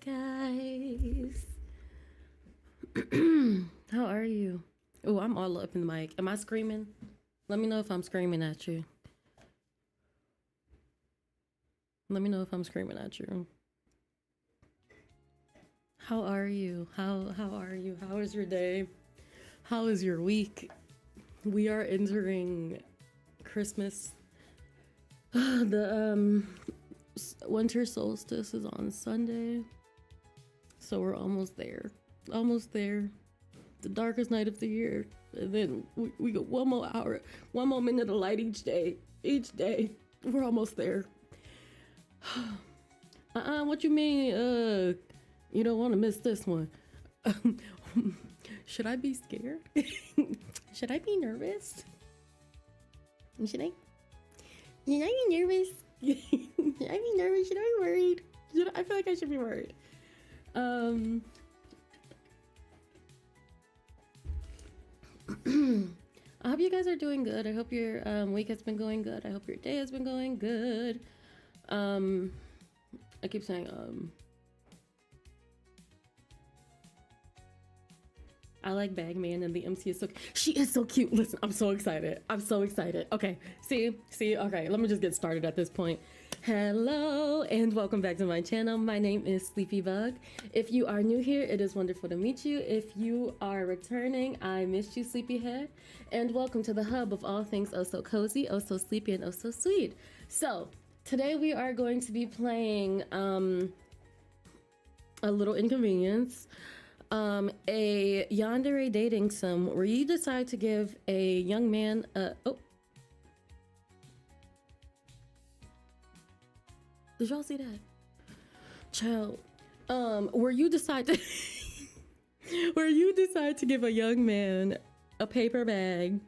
guys. How are you? Oh, I'm all up in the mic. Am I screaming? Let me know if I'm screaming at you. Let me know if I'm screaming at you. How are you? How are you? How is your day? How is your week? We are entering Christmas. The winter solstice is on Sunday. So we're almost there. Almost there. The darkest night of the year. And then we got one more hour, one more minute of light each day. Each day. We're almost there. What you mean, you don't want to miss this one? Should I be scared? Should I be nervous? Should I be nervous? Should I be nervous? Should I be worried? I feel like I should be worried. I hope you guys are doing good. I hope your week has been going good. I hope your day has been going good. I keep saying I like Bagman and the MC is so she is so cute. Listen, I'm so excited. I'm so excited. Okay, see, okay, let me just get started at this point. Hello and welcome back to my channel. My name is Sleepy Bug. If you are new here, it is wonderful to meet you. If you are returning, I missed you, Sleepyhead. And welcome to the hub of all things oh so cozy, oh so sleepy, and oh so sweet. So today we are going to be playing a little Inconvenience, a yandere dating sim where you decide to give a young man did y'all see that? Child, where you decide to give a young man a paper bag,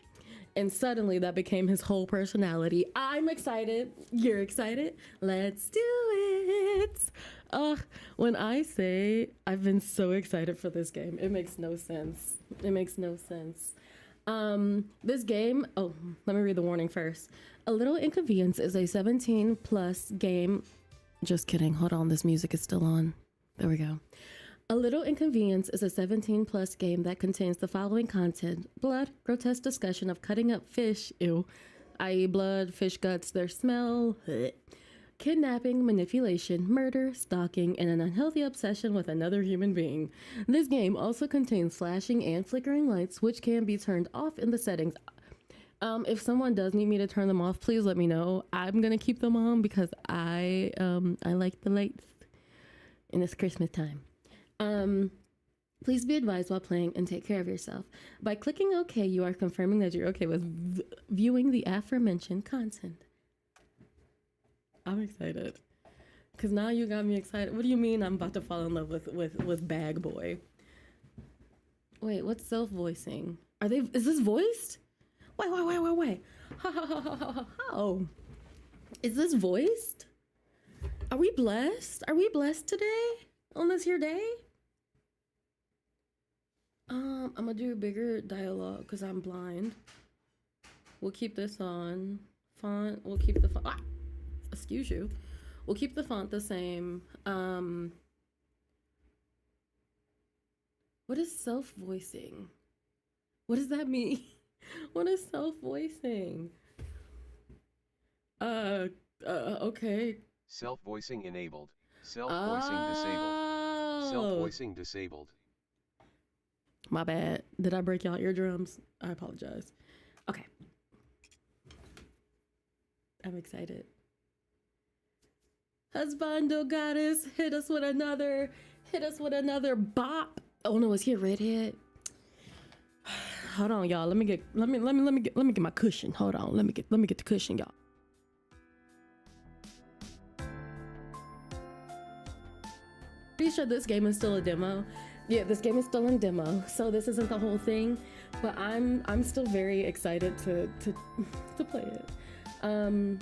and suddenly that became his whole personality. I'm excited. You're excited. Let's do it. When I say I've been so excited for this game, it makes no sense. It makes no sense. This game, let me read the warning first. A Little Inconvenience is a 17 plus game. Just kidding. Hold on. This music is still on. There we go. A Little Inconvenience is a 17 plus game that contains the following content: blood, grotesque discussion of cutting up fish, ew, i.e. blood, fish guts, their smell, kidnapping, manipulation, murder, stalking, and an unhealthy obsession with another human being. This game also contains flashing and flickering lights, which can be turned off in the settings. If someone does need me to turn them off, please let me know. I'm gonna keep them on because I like the lights in this Christmas time. Please be advised while playing and take care of yourself. By clicking OK, you are confirming that you're okay with viewing the aforementioned content. I'm excited. Because now you got me excited. What do you mean I'm about to fall in love with Bag Boy? Wait, what's self-voicing? Is this voiced? Wait. How? Is this voiced? Are we blessed? Are we blessed today? On this here day? I'm gonna do a bigger dialogue because I'm blind. We'll keep this on. Font, we'll keep the font. Excuse you. We'll keep the font the same. What is self-voicing? What does that mean? What is self-voicing? Okay. Self-voicing enabled. Self-voicing disabled. Self-voicing disabled. My bad. Did I break y'all eardrums? I apologize. Okay. I'm excited. Husbando goddess, hit us with another bop. Oh no, is he a redhead? Hold on, y'all. Let me get my cushion. Hold on. Let me get the cushion, y'all. Pretty sure this game is still a demo. Yeah, this game is still in demo, so this isn't the whole thing, but I'm still very excited to play it. Okay,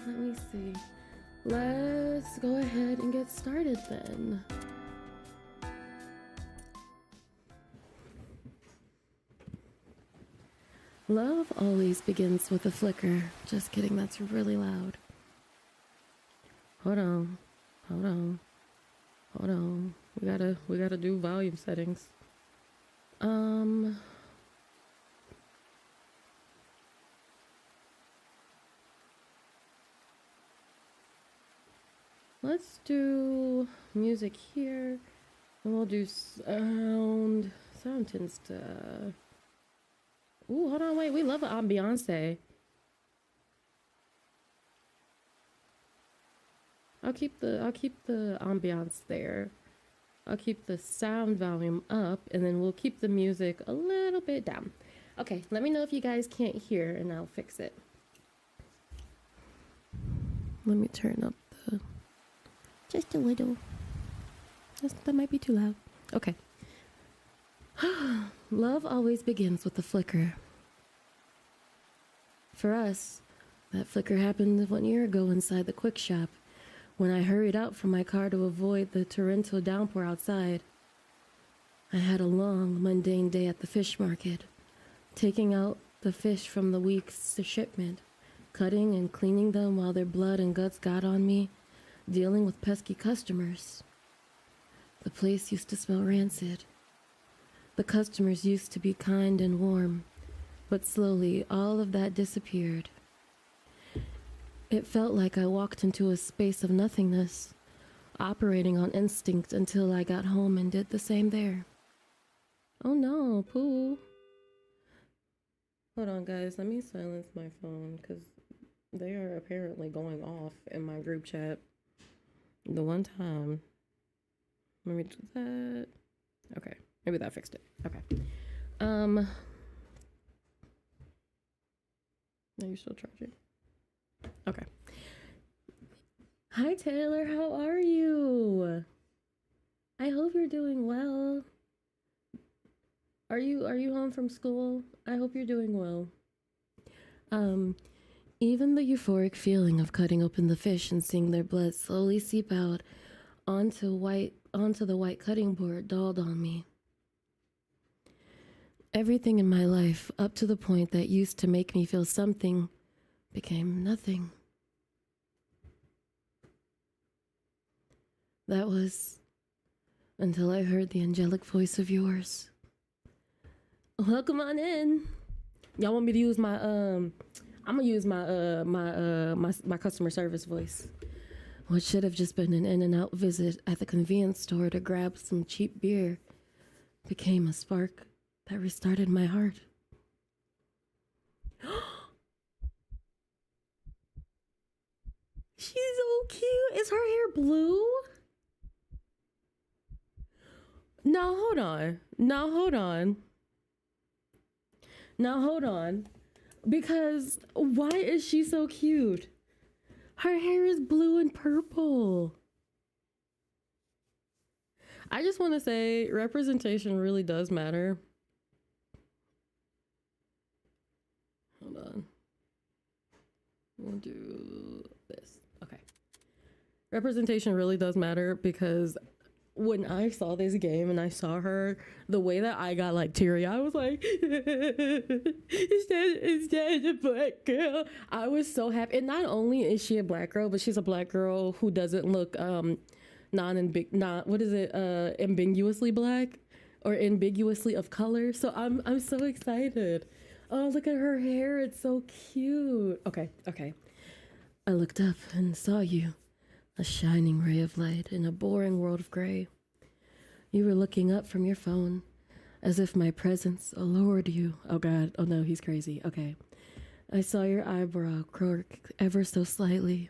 let me see. Let's go ahead and get started then. Love always begins with a flicker. Just kidding, that's really loud. Hold on. Hold on. We gotta do volume settings. Let's do music here, and we'll do sound. Sound tends to. Ooh, hold on, wait. We love it on Beyonce. I'll keep the ambiance there. I'll keep the sound volume up, and then we'll keep the music a little bit down. Okay, let me know if you guys can't hear, and I'll fix it. Let me turn up the just a little. That might be too loud. Okay. Love always begins with a flicker. For us, that flicker happened 1 year ago inside the quick shop, when I hurried out from my car to avoid the torrential downpour outside. I had a long, mundane day at the fish market, taking out the fish from the week's shipment, cutting and cleaning them while their blood and guts got on me, dealing with pesky customers. The place used to smell rancid. The customers used to be kind and warm, but slowly all of that disappeared. It felt like I walked into a space of nothingness, operating on instinct until I got home and did the same there. Oh no, poo. Hold on, guys. Let me silence my phone because they are apparently going off in my group chat. The one time. Let me do that. Okay. Maybe that fixed it. Okay. Are you still charging? Okay. Hi Taylor, how are you? I hope you're doing well. Are you home from school? I hope you're doing well. Even the euphoric feeling of cutting open the fish and seeing their blood slowly seep out onto the white cutting board dawned on me. Everything in my life, up to the point that used to make me feel something, became nothing. That was until I heard the angelic voice of yours. Welcome on in. Y'all want me to use my I'm gonna use my customer service voice. What should have just been an in and out visit at the convenience store to grab some cheap beer became a spark that restarted my heart. She's so cute. Is her hair blue? Now hold on. Because why is she so cute? Her hair is blue and purple. I just want to say representation really does matter. Hold on. We'll do this. Okay. Representation really does matter because when I saw this game and I saw her, the way that I got like teary, I was like, is that a black girl? I was so happy. And not only is she a black girl, but she's a black girl who doesn't look ambiguously black or ambiguously of color. So I'm so excited. Oh, look at her hair. It's so cute. Okay. I looked up and saw you. A shining ray of light in a boring world of gray. You were looking up from your phone, as if my presence allured you. Oh God, oh no, he's crazy. Okay. I saw your eyebrow croak ever so slightly,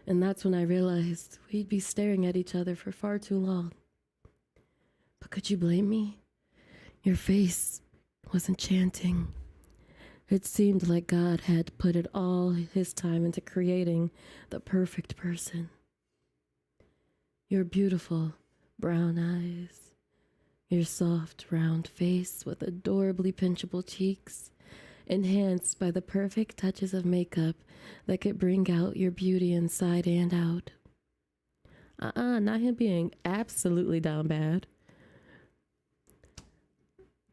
and that's when I realized we'd be staring at each other for far too long. But could you blame me? Your face was enchanting. It seemed like God had put it all his time into creating the perfect person. Your beautiful brown eyes, your soft round face with adorably pinchable cheeks, enhanced by the perfect touches of makeup that could bring out your beauty inside and out. Not him being absolutely down bad.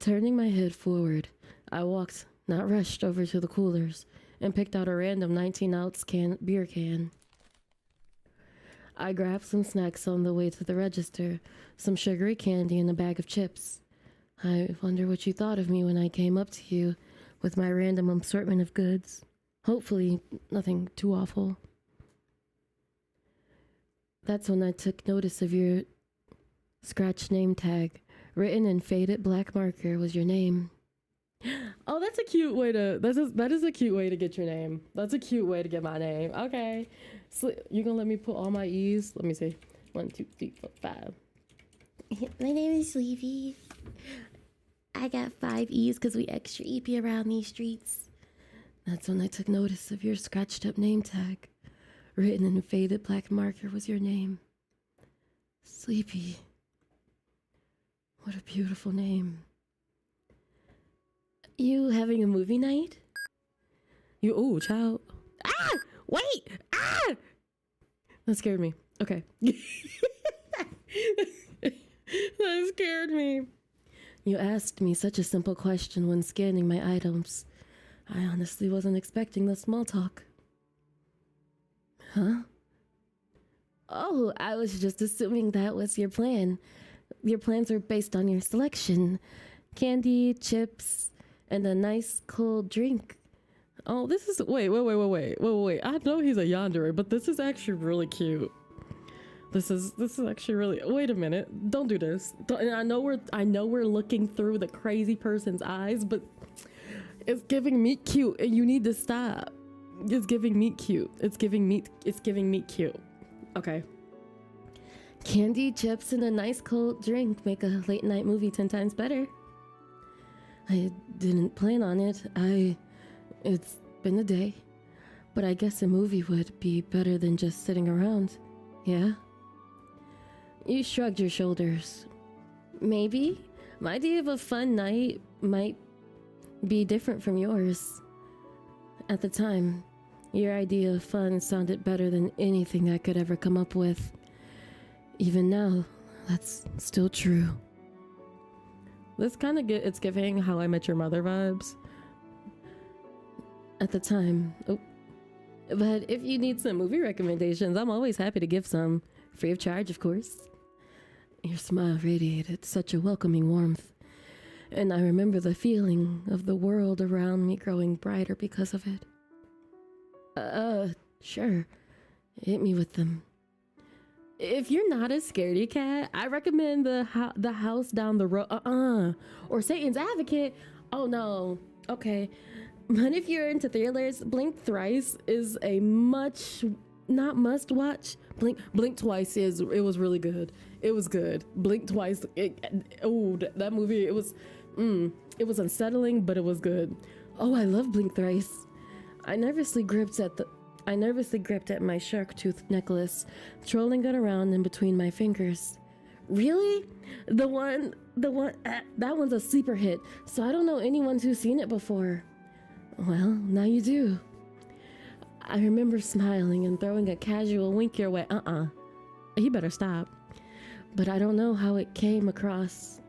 Turning my head forward, I walked, not rushed, over to the coolers and picked out a random 19-ounce beer can. I grabbed some snacks on the way to the register, some sugary candy and a bag of chips. I wonder what you thought of me when I came up to you with my random assortment of goods. Hopefully, nothing too awful. That's when I took notice of your scratched name tag. Written in faded black marker was your name. Oh, that's a cute way to. That is a cute way to get your name. That's a cute way to get my name. Okay, so you gonna let me put all my E's? Let me see. 1, 2, 3, 4, 5. My name is Sleepy. I got 5 E's because we extra eepy around these streets. That's when I took notice of your scratched up name tag. Written in faded black marker was your name. Sleepy. What a beautiful name. You having a movie night? Oh, child. Ah! Wait! Ah! That scared me. Okay. That scared me. You asked me such a simple question when scanning my items. I honestly wasn't expecting the small talk. Huh? Oh, I was just assuming that was your plan. Your plans were based on your selection. Candy, chips, and a nice cold drink. Oh, this is... Wait. I know he's a yandere, but this is actually really cute. This is actually really... Wait a minute. Don't do this. And I know we're looking through the crazy person's eyes, but it's giving meat cute, and you need to stop. It's giving meat cute. It's giving meat cute. Okay. Candy, chips, and a nice cold drink make a late night movie 10 times better. I didn't plan on it. It's been a day. But I guess a movie would be better than just sitting around. Yeah? You shrugged your shoulders. Maybe. My idea of a fun night might be different from yours. At the time, your idea of fun sounded better than anything I could ever come up with. Even now, that's still true. This kind of it's giving How I Met Your Mother vibes. At the time. Oh. But if you need some movie recommendations, I'm always happy to give some. Free of charge, of course. Your smile radiated such a welcoming warmth. And I remember the feeling of the world around me growing brighter because of it. Sure. Hit me with them. If you're not a scaredy cat, I recommend the house down the road. Or Satan's Advocate. Oh no. Okay. But if you're into thrillers, Blink Thrice is a not must watch. Blink Twice it was really good. It was good. Blink Twice. That movie. It was unsettling, but it was good. Oh, I love Blink Thrice. I nervously gripped at my shark tooth necklace, trolling it around in between my fingers. Really? That one's a sleeper hit, so I don't know anyone who's seen it before. Well, now you do. I remember smiling and throwing a casual wink your way. He better stop. But I don't know how it came across.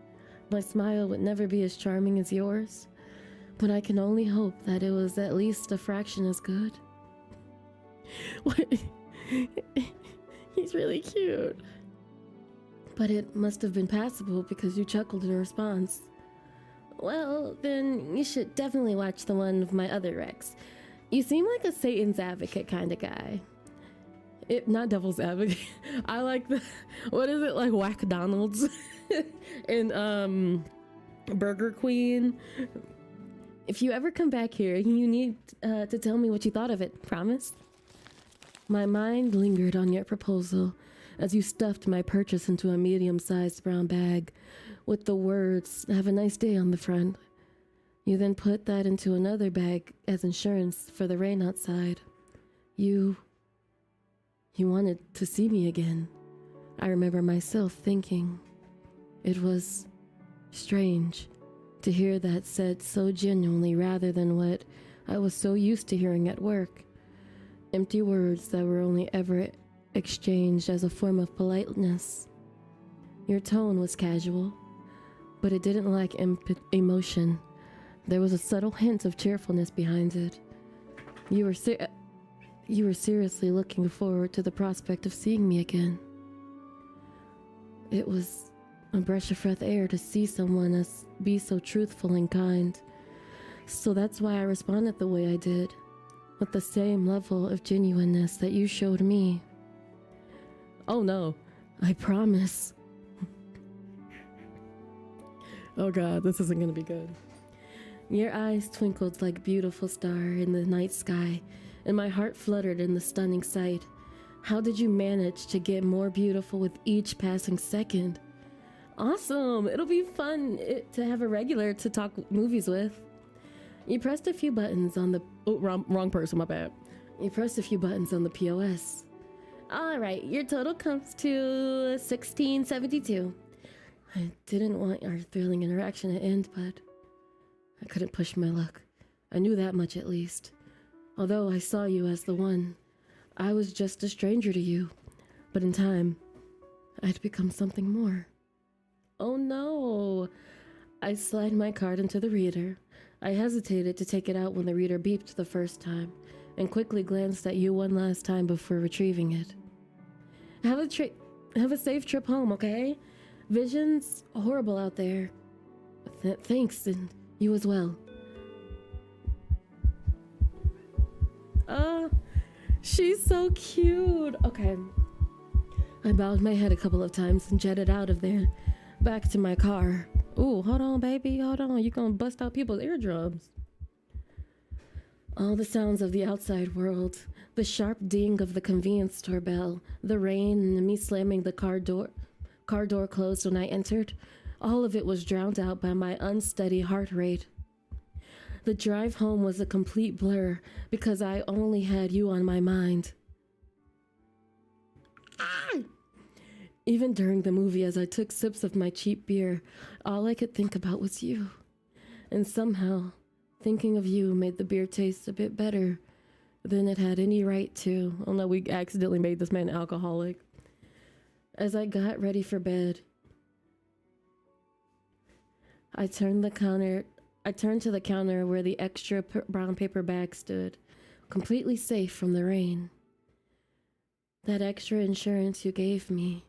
My smile would never be as charming as yours, but I can only hope that it was at least a fraction as good. What? He's really cute. But it must have been passable because you chuckled in response. Well, then you should definitely watch the one of my other Rex. You seem like a Satan's Advocate kind of guy. Not Devil's Advocate. I like what is it, like Whack Donald's and Burger Queen. If you ever come back here, you need to tell me what you thought of it. Promise? My mind lingered on your proposal as you stuffed my purchase into a medium-sized brown bag with the words, "Have a nice day" on the front. You then put that into another bag as insurance for the rain outside. You wanted to see me again. I remember myself thinking. It was strange to hear that said so genuinely rather than what I was so used to hearing at work. Empty words that were only ever exchanged as a form of politeness. Your tone was casual, but it didn't lack emotion. There was a subtle hint of cheerfulness behind it. You were you were seriously looking forward to the prospect of seeing me again. It was a breath of fresh air to see someone be so truthful and kind. So that's why I responded the way I did, with the same level of genuineness that you showed me. Oh no, I promise. Oh god, this isn't gonna be good. Your eyes twinkled like a beautiful star in the night sky, and my heart fluttered in the stunning sight. How did you manage to get more beautiful with each passing second? Awesome! It'll be fun to have a regular to talk movies with. You pressed a few buttons on the... Oh, wrong person, my bad. You pressed a few buttons on the POS. Alright, your total comes to 1672. I didn't want our thrilling interaction to end, but I couldn't push my luck. I knew that much at least. Although I saw you as the one, I was just a stranger to you. But in time, I'd become something more. Oh no! I slid my card into the reader. I hesitated to take it out when the reader beeped the first time, and quickly glanced at you one last time before retrieving it. Have a safe trip home, okay? Vision's horrible out there. Thanks, and you as well. She's so cute. Okay. I bowed my head a couple of times and jetted out of there, back to my car. Ooh, hold on, baby, hold on. You gonna bust out people's eardrums. All the sounds of the outside world, the sharp ding of the convenience store bell, the rain, and me slamming the car door closed when I entered, all of it was drowned out by my unsteady heart rate. The drive home was a complete blur because I only had you on my mind. Even during the movie, as I took sips of my cheap beer, all I could think about was you. And somehow, thinking of you made the beer taste a bit better than it had any right to. Oh no, we accidentally made this man alcoholic. As I got ready for bed, I turned to the counter where the extra brown paper bag stood, completely safe from the rain. That extra insurance you gave me.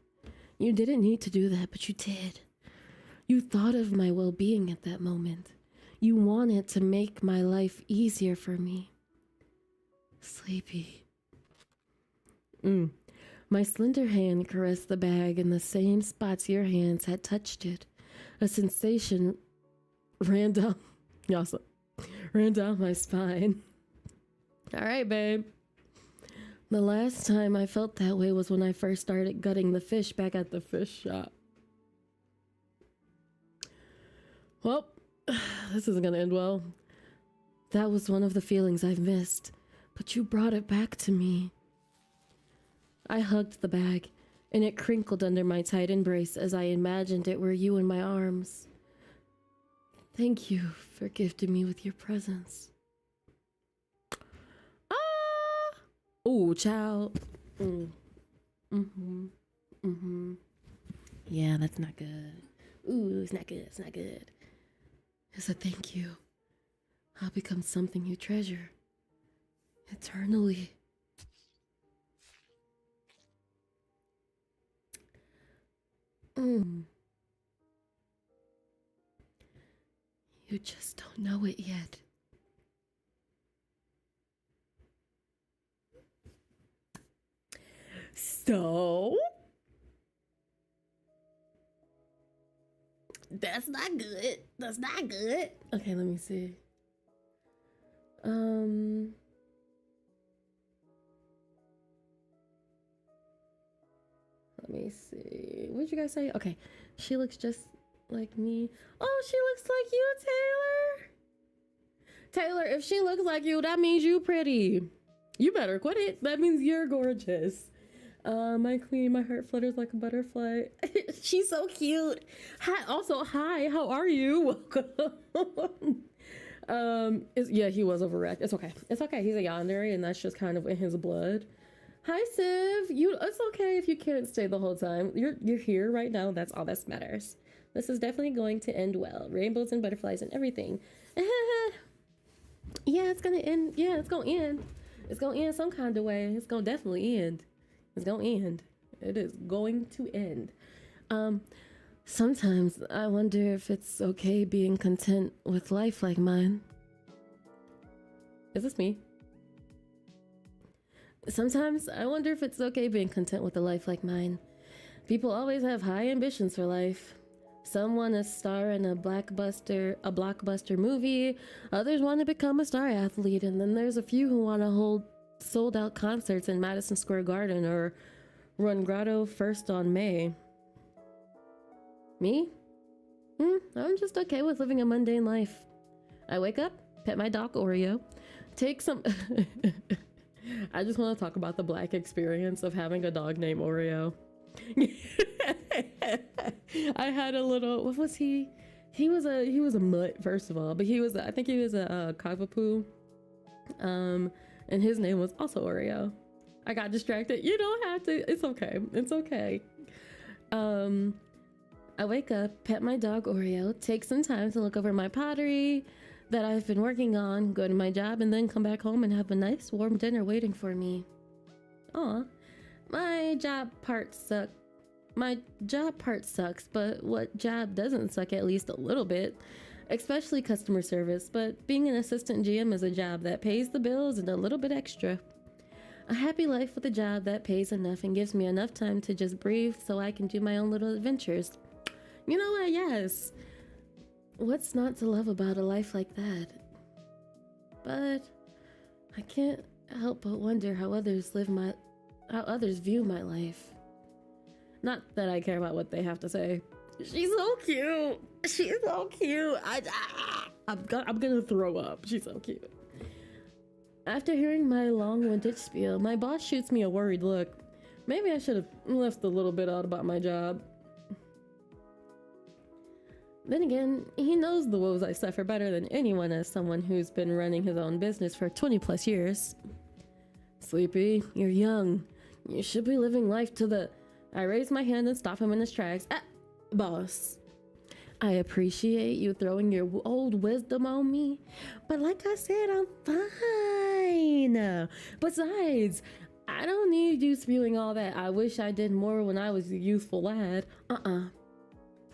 You didn't need to do that, but you did. You thought of my well-being at that moment. You wanted to make my life easier for me. Sleepy. My slender hand caressed the bag in the same spots your hands had touched it. A sensation ran down my spine. All right, babe. The last time I felt that way was when I first started gutting the fish back at the fish shop. Well, this isn't gonna end well. That was one of the feelings I've missed, but you brought it back to me. I hugged the bag, and it crinkled under my tight embrace as I imagined it were you in my arms. Thank you for gifting me with your presence. Ooh, child. Yeah, that's not good. Ooh, it's not good. It's not good. It's a thank you. I'll become something you treasure eternally. You just don't know it yet. So, that's not good. That's not good. Okay, let me see. Let me see. What did you guys say? Okay, she looks just like me. Oh, she looks like you, Taylor. Taylor, if she looks like you, that means you pretty. You better quit it. That means you're gorgeous. My queen, my heart flutters like a butterfly. She's so cute. Hi, also, hi, how are you? Welcome. Yeah, he was overreacted. It's okay. It's okay. He's a yandere, and that's just kind of in his blood. Hi, Civ. It's okay if you can't stay the whole time. You're here right now. That's all that matters. This is definitely going to end well. Rainbows and butterflies and everything. Yeah, it's gonna end. Yeah, it's gonna end. It's gonna end some kind of way. It's gonna definitely end. It's gonna end. It is going to end. Sometimes I wonder if it's okay being content with life like mine. Is this me? Sometimes I wonder if it's okay being content with a life like mine. People always have high ambitions for life. Some want to star in a blockbuster movie. Others want to become a star athlete, and then there's a few who want to hold sold-out concerts in Madison Square Garden or run Grotto First on May. Me? I'm just okay with living a mundane life. I wake up, pet my dog Oreo, take some... I just want to talk about the Black experience of having a dog named Oreo. I had a little, what was he? He was a mutt, first of all, but I think he was a cockapoo. And his name was also Oreo. I got distracted. You don't have to, it's okay. It's okay. I wake up, pet my dog Oreo, take some time to look over my pottery that I've been working on, go to my job, and then come back home and have a nice warm dinner waiting for me. Aw, my job part sucks, but what job doesn't suck at least a little bit? Especially customer service, but being an assistant GM is a job that pays the bills and a little bit extra. A happy life with a job that pays enough and gives me enough time to just breathe so I can do my own little adventures. You know what? Yes. What's not to love about a life like that? But I can't help but wonder how others view my life. Not that I care about what they have to say. She's so cute. She's so cute. I'm gonna throw up. She's so cute. After hearing my long-winded spiel, my boss shoots me a worried look. Maybe I should have left a little bit out about my job. Then again, he knows the woes I suffer better than anyone as someone who's been running his own business for 20 plus years. Sleepy, you're young. You should be living life to the... I raise my hand and stop him in his tracks. Boss. I appreciate you throwing your old wisdom on me, but like I said, I'm fine. Besides, I don't need you spewing all that I wish I did more when I was a youthful lad.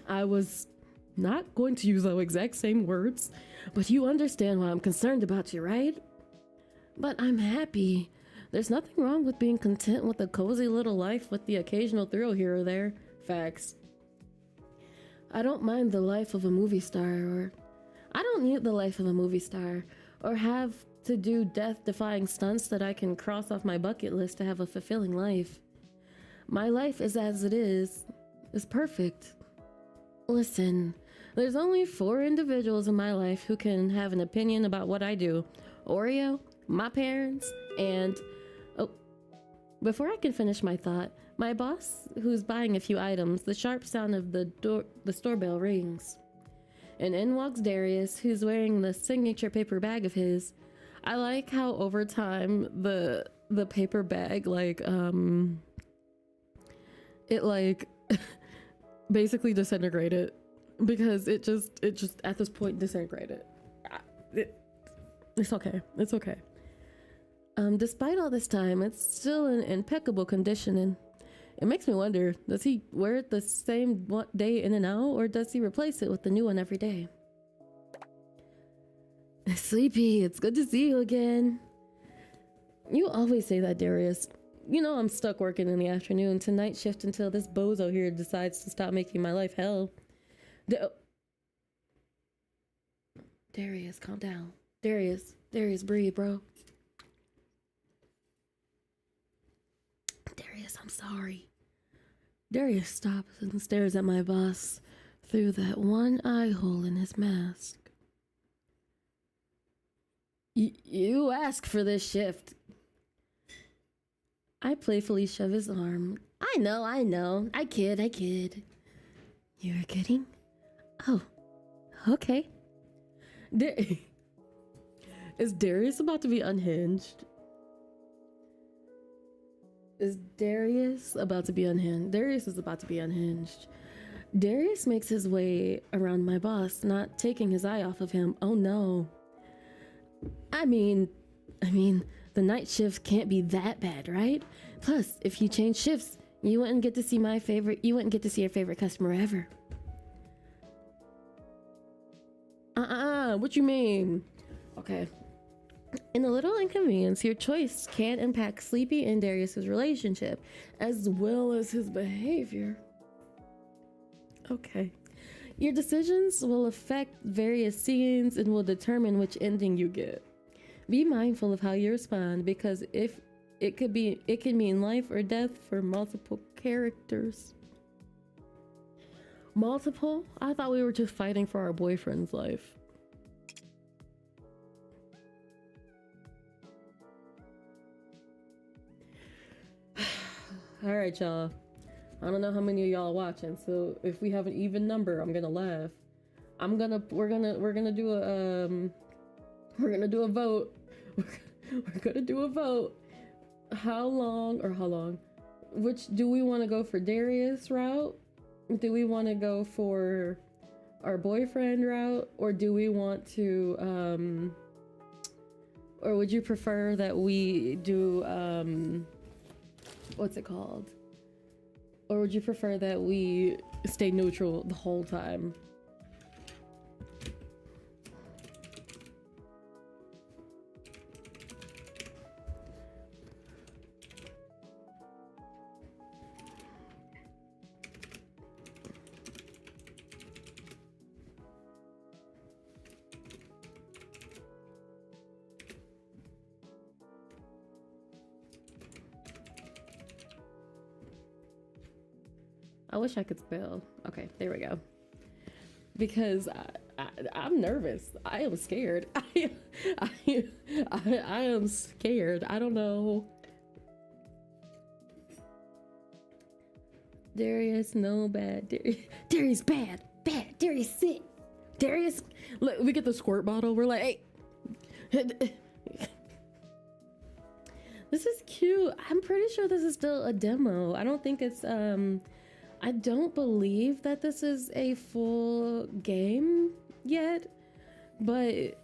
I was not going to use those exact same words, but you understand why I'm concerned about you, right? But I'm happy. There's nothing wrong with being content with a cozy little life with the occasional thrill here or there. Facts. I don't mind the life of a movie star, or I don't need the life of a movie star, or have to do death-defying stunts that I can cross off my bucket list to have a fulfilling life. My life is as it is perfect. Listen, there's only 4 individuals in my life who can have an opinion about what I do. Oreo, my parents, and... Oh, before I can finish my thought, my boss, who's buying a few items, the sharp sound of the store bell rings. And in walks Darius, who's wearing the signature paper bag of his. I like how over time the paper bag, like, it like basically disintegrated. Because it just at this point disintegrated. It's okay. It's okay. Despite all this time, it's still in impeccable condition, and it makes me wonder, does he wear it the same day in and out, or does he replace it with the new one every day? Sleepy, it's good to see you again. You always say that, Darius. You know I'm stuck working in the afternoon to night shift until this bozo here decides to stop making my life hell. Darius, calm down. Darius, breathe, bro. Darius, I'm sorry. Darius stops and stares at my boss through that one eye hole in his mask. You ask for this shift. I playfully shove his arm. I know. I kid. You're kidding? Oh, okay. Is Darius about to be unhinged? Darius is about to be unhinged. Darius makes his way around my boss, not taking his eye off of him. Oh no. I mean, The night shift can't be that bad, right? Plus, if you change shifts, you wouldn't get to see you wouldn't get to see your favorite customer ever. What you mean? Okay. In a little inconvenience, your choice can impact Sleepy and Darius's relationship, as well as his behavior. Okay. Your decisions will affect various scenes and will determine which ending you get. Be mindful of how you respond, because if it can mean life or death for multiple characters. Multiple? I thought we were just fighting for our boyfriend's life. All right, y'all. I don't know how many of y'all are watching, so if we have an even number, I'm gonna laugh. We're gonna do a vote. We're gonna do a vote. How long? Which do we want to go for, Darius route? Do we want to go for our boyfriend route, or do we want to or would you prefer that we do what's it called? Or would you prefer that we stay neutral the whole time? I wish I could spell. Okay, there we go. Because I'm nervous. I am scared. I am scared. I don't know. Darius, no bad. Darius bad. Bad. Darius sick. Darius, look, we get the squirt bottle. We're like, hey. This is cute. I'm pretty sure this is still a demo. I don't think it's I don't believe that this is a full game yet, but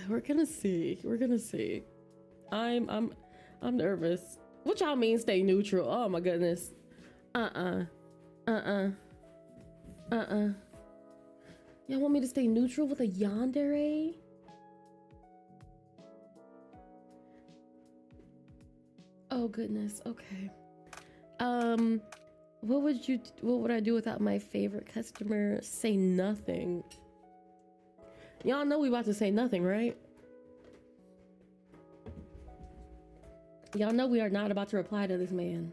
we're gonna see. We're gonna see. I'm nervous. What y'all mean stay neutral? Oh my goodness. Y'all want me to stay neutral with a yandere? Oh goodness. Okay. What would I do without my favorite customer? Say nothing. Y'all know we about to say nothing, right? Y'all know we are not about to reply to this man.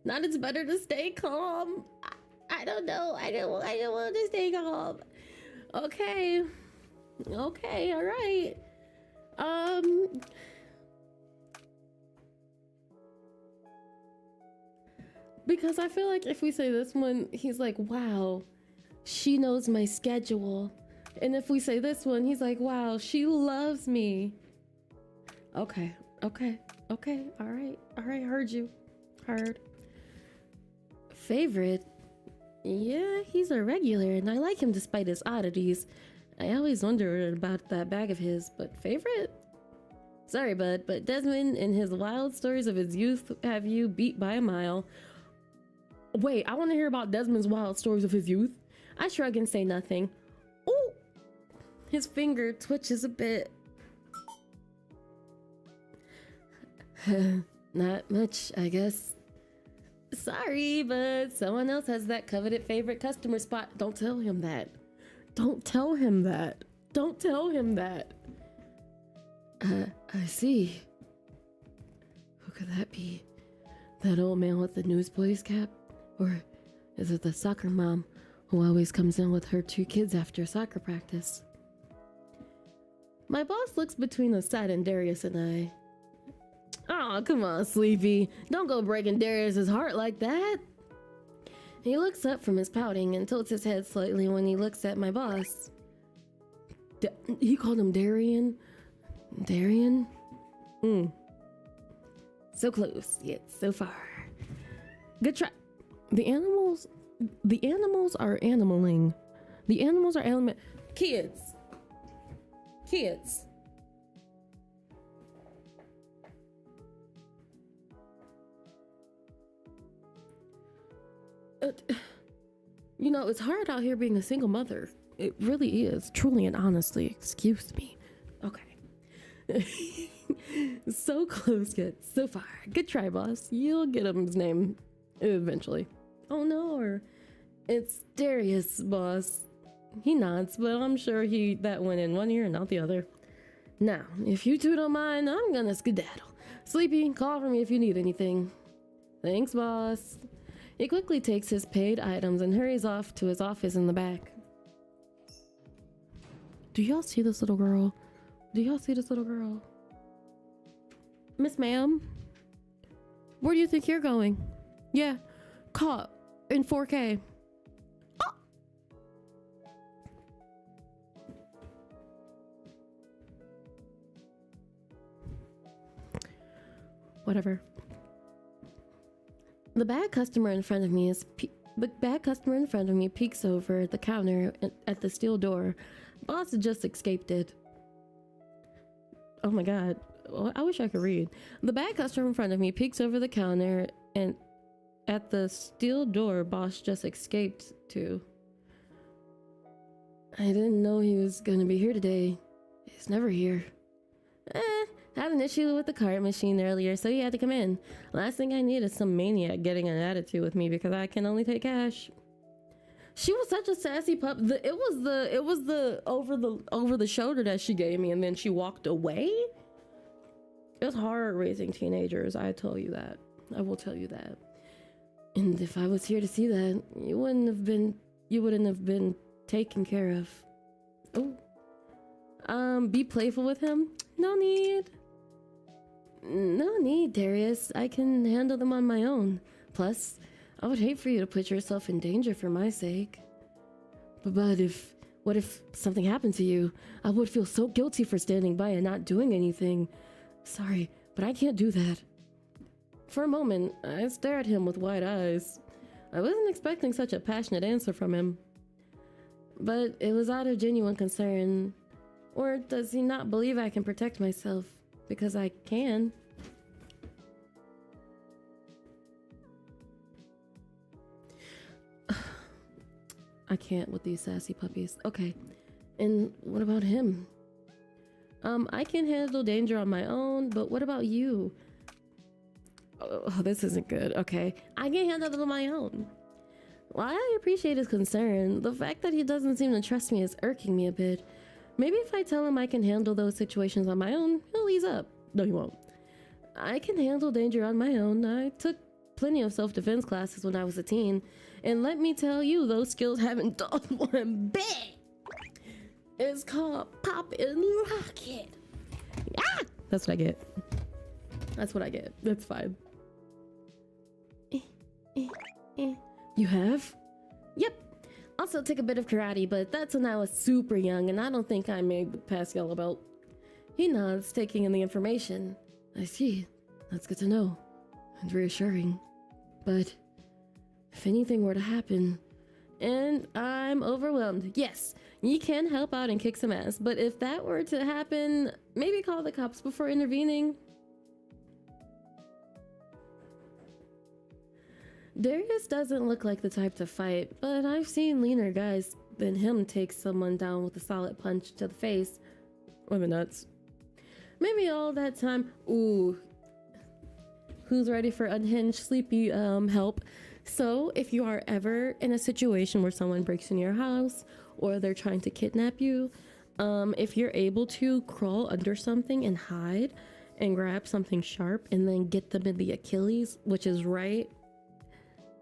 Not it's better to stay calm. I don't know. I don't want to stay calm. Okay. Okay, all right. Because I feel like if we say this one, he's like, wow, she knows my schedule. And if we say this one, he's like, wow, she loves me. Okay, okay, okay, all right, heard you. Heard. Favorite? Yeah, he's a regular, and I like him despite his oddities. I always wonder about that bag of his, but favorite? Sorry, bud, but Desmond and his wild stories of his youth have you beat by a mile. Wait, I want to hear about Desmond's wild stories of his youth. I shrug and say nothing. Ooh! His finger twitches a bit. Not much, I guess. Sorry, but someone else has that coveted favorite customer spot. Don't tell him that. Don't tell him that. Don't tell him that. I see. Who could that be? That old man with the newsboy's cap? Or is it the soccer mom who always comes in with her 2 kids after soccer practice? My boss looks between Assad and Darius and I. Oh, come on, Sleepy. Don't go breaking Darius's heart like that. He looks up from his pouting and tilts his head slightly when he looks at my boss. He called him Darian? Darian? So close, yet so far. Good try. The animals are animaling. The animals are element. Kids. You know, it's hard out here being a single mother. It really is, truly and honestly. Excuse me. Okay. So close, yet so far. Good try, boss. You'll get his name eventually. Oh no, it's Darius, boss. He nods, but I'm sure that went in one ear and not the other. Now, if you two don't mind, I'm gonna skedaddle. Sleepy, call for me if you need anything. Thanks, boss. He quickly takes his paid items and hurries off to his office in the back. Do y'all see this little girl? Miss Ma'am? Where do you think you're going? Yeah, caught in 4K. Oh! Whatever. The bad customer in front of me peeks over the counter at the steel door. Boss just escaped it. Oh my god. I wish I could read. The bad customer in front of me peeks over the counter and at the steel door boss just escaped to. I didn't know he was gonna be here today. He's never here. Had an issue with the card machine earlier, so he had to come in. Last thing I need is some maniac getting an attitude with me because I can only take cash. She was such a sassy pup. It was the over the shoulder that she gave me, and then she walked away. It's hard raising teenagers. I tell you that. I will tell you that. And if I was here to see that, you wouldn't have been taken care of. Oh. Be playful with him? No need, Darius. I can handle them on my own. Plus, I would hate for you to put yourself in danger for my sake. But what if something happened to you? I would feel so guilty for standing by and not doing anything. Sorry, but I can't do that. For a moment, I stared at him with wide eyes. I wasn't expecting such a passionate answer from him. But it was out of genuine concern. Or does he not believe I can protect myself? Because I can. I can't with these sassy puppies. Okay. And what about him? I can handle danger on my own, but what about you? Oh, this isn't good. Okay. I can handle it on my own. While I appreciate his concern, the fact that he doesn't seem to trust me is irking me a bit. Maybe if I tell him I can handle those situations on my own, he'll ease up. No, he won't. I can handle danger on my own. I took plenty of self-defense classes when I was a teen, and let me tell you, those skills haven't done one bit. It's called Pop and Lock It. Ah! That's what I get. That's what I get. That's fine. You have? Yep. Also took a bit of karate, but that's when I was super young, and I don't think I made the past yellow belt. He nods, taking in the information. I see. That's good to know. And reassuring. But if anything were to happen, and I'm overwhelmed, yes, you can help out and kick some ass, but if that were to happen, maybe call the cops before intervening. Darius doesn't look like the type to fight, but I've seen leaner guys than him take someone down with a solid punch to the face or the nuts. Maybe all that time. Ooh. Who's ready for unhinged sleepy help? So if you are ever in a situation where someone breaks in your house or they're trying to kidnap you, if you're able to crawl under something and hide and grab something sharp and then get them in the Achilles, which is right.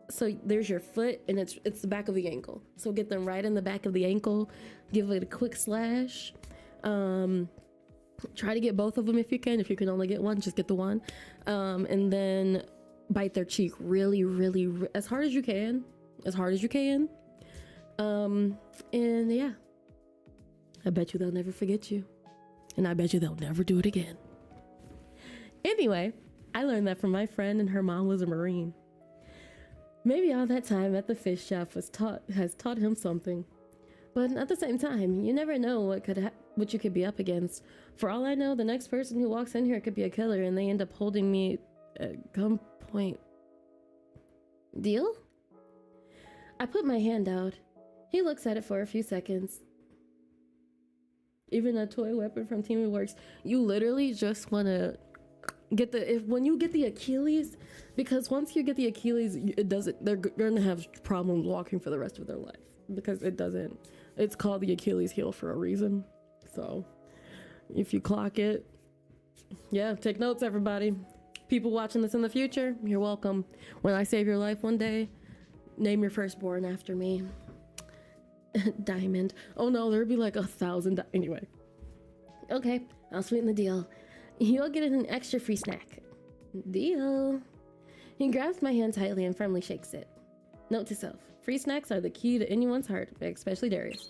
So there's your foot and it's the back of the ankle. So get them right in the back of the ankle, give it a quick slash. Try to get both of them if you can. If you can only get one, just get the one. And then bite their cheek really, as hard as you can. And yeah, I bet you they'll never forget you. And I bet you they'll never do it again. Anyway, I learned that from my friend, and her mom was a Marine. Maybe all that time at the fish shop has taught him something. But at the same time, you never know what you could be up against. For all I know, the next person who walks in here could be a killer, and they end up holding me at gunpoint. Deal? I put my hand out. He looks at it for a few seconds. Even a toy weapon from Team Works. You literally just want to get when you get the Achilles, because once you get the Achilles, they're going to have problems walking for the rest of their life, because it's called the Achilles heel for a reason. So if you clock it, yeah, take notes, everybody. People watching this in the future, you're welcome. When I save your life one day, name your firstborn after me. Diamond. Oh no, there'd be like 1,000. Anyway. Okay, I'll sweeten the deal. You'll get an extra free snack. Deal. He grabs my hand tightly and firmly shakes it. Note to self, free snacks are the key to anyone's heart, especially Darius.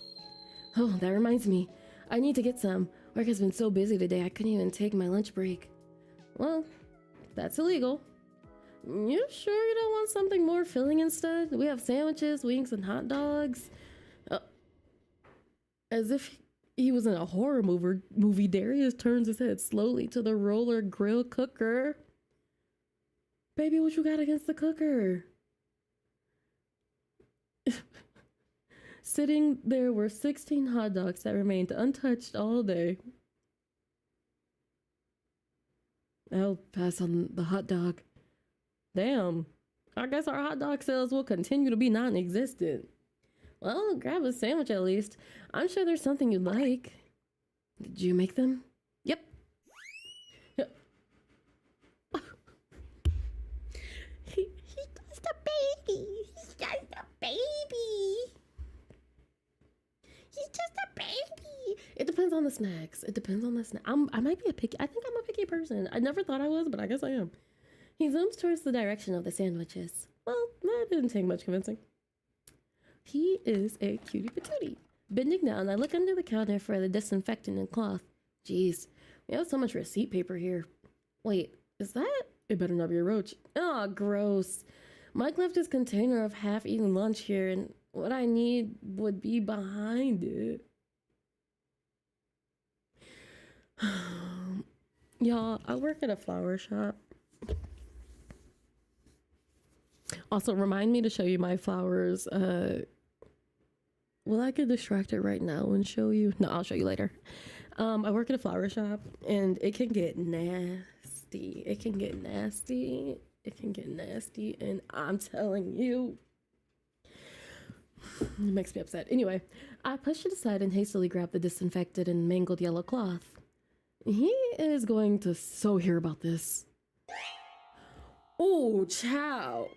Oh, that reminds me. I need to get some. Work has been so busy today I couldn't even take my lunch break. Well, that's illegal. You sure you don't want something more filling instead? We have sandwiches, wings, and hot dogs. As if he was in a horror movie, Darius turns his head slowly to the roller grill cooker. Baby, what you got against the cooker? Sitting there were 16 hot dogs that remained untouched all day. I'll pass on the hot dog. Damn. I guess our hot dog sales will continue to be non-existent. Well, grab a sandwich at least. I'm sure there's something you'd like. Did you make them? Yep. He's just a baby. He's just a baby. He's just a baby. It depends on the snacks. I might be I think I'm a picky person. I never thought I was, but I guess I am. He zooms towards the direction of the sandwiches. Well, that didn't take much convincing. He is a cutie patootie. Bending down, I look under the counter for the disinfectant and cloth. Jeez, we have so much receipt paper here. Wait, is that? It better not be a roach. Oh, gross. Mike left his container of half-eaten lunch here, and what I need would be behind it. Y'all, I work at a flower shop. Also, remind me to show you my flowers. Well, I could distract it right now and show you. No, I'll show you later. I work at a flower shop, and it can get nasty. It can get nasty, and I'm telling you, it makes me upset. Anyway, I pushed it aside and hastily grabbed the disinfected and mangled yellow cloth. He is going to so hear about this. Oh, chow.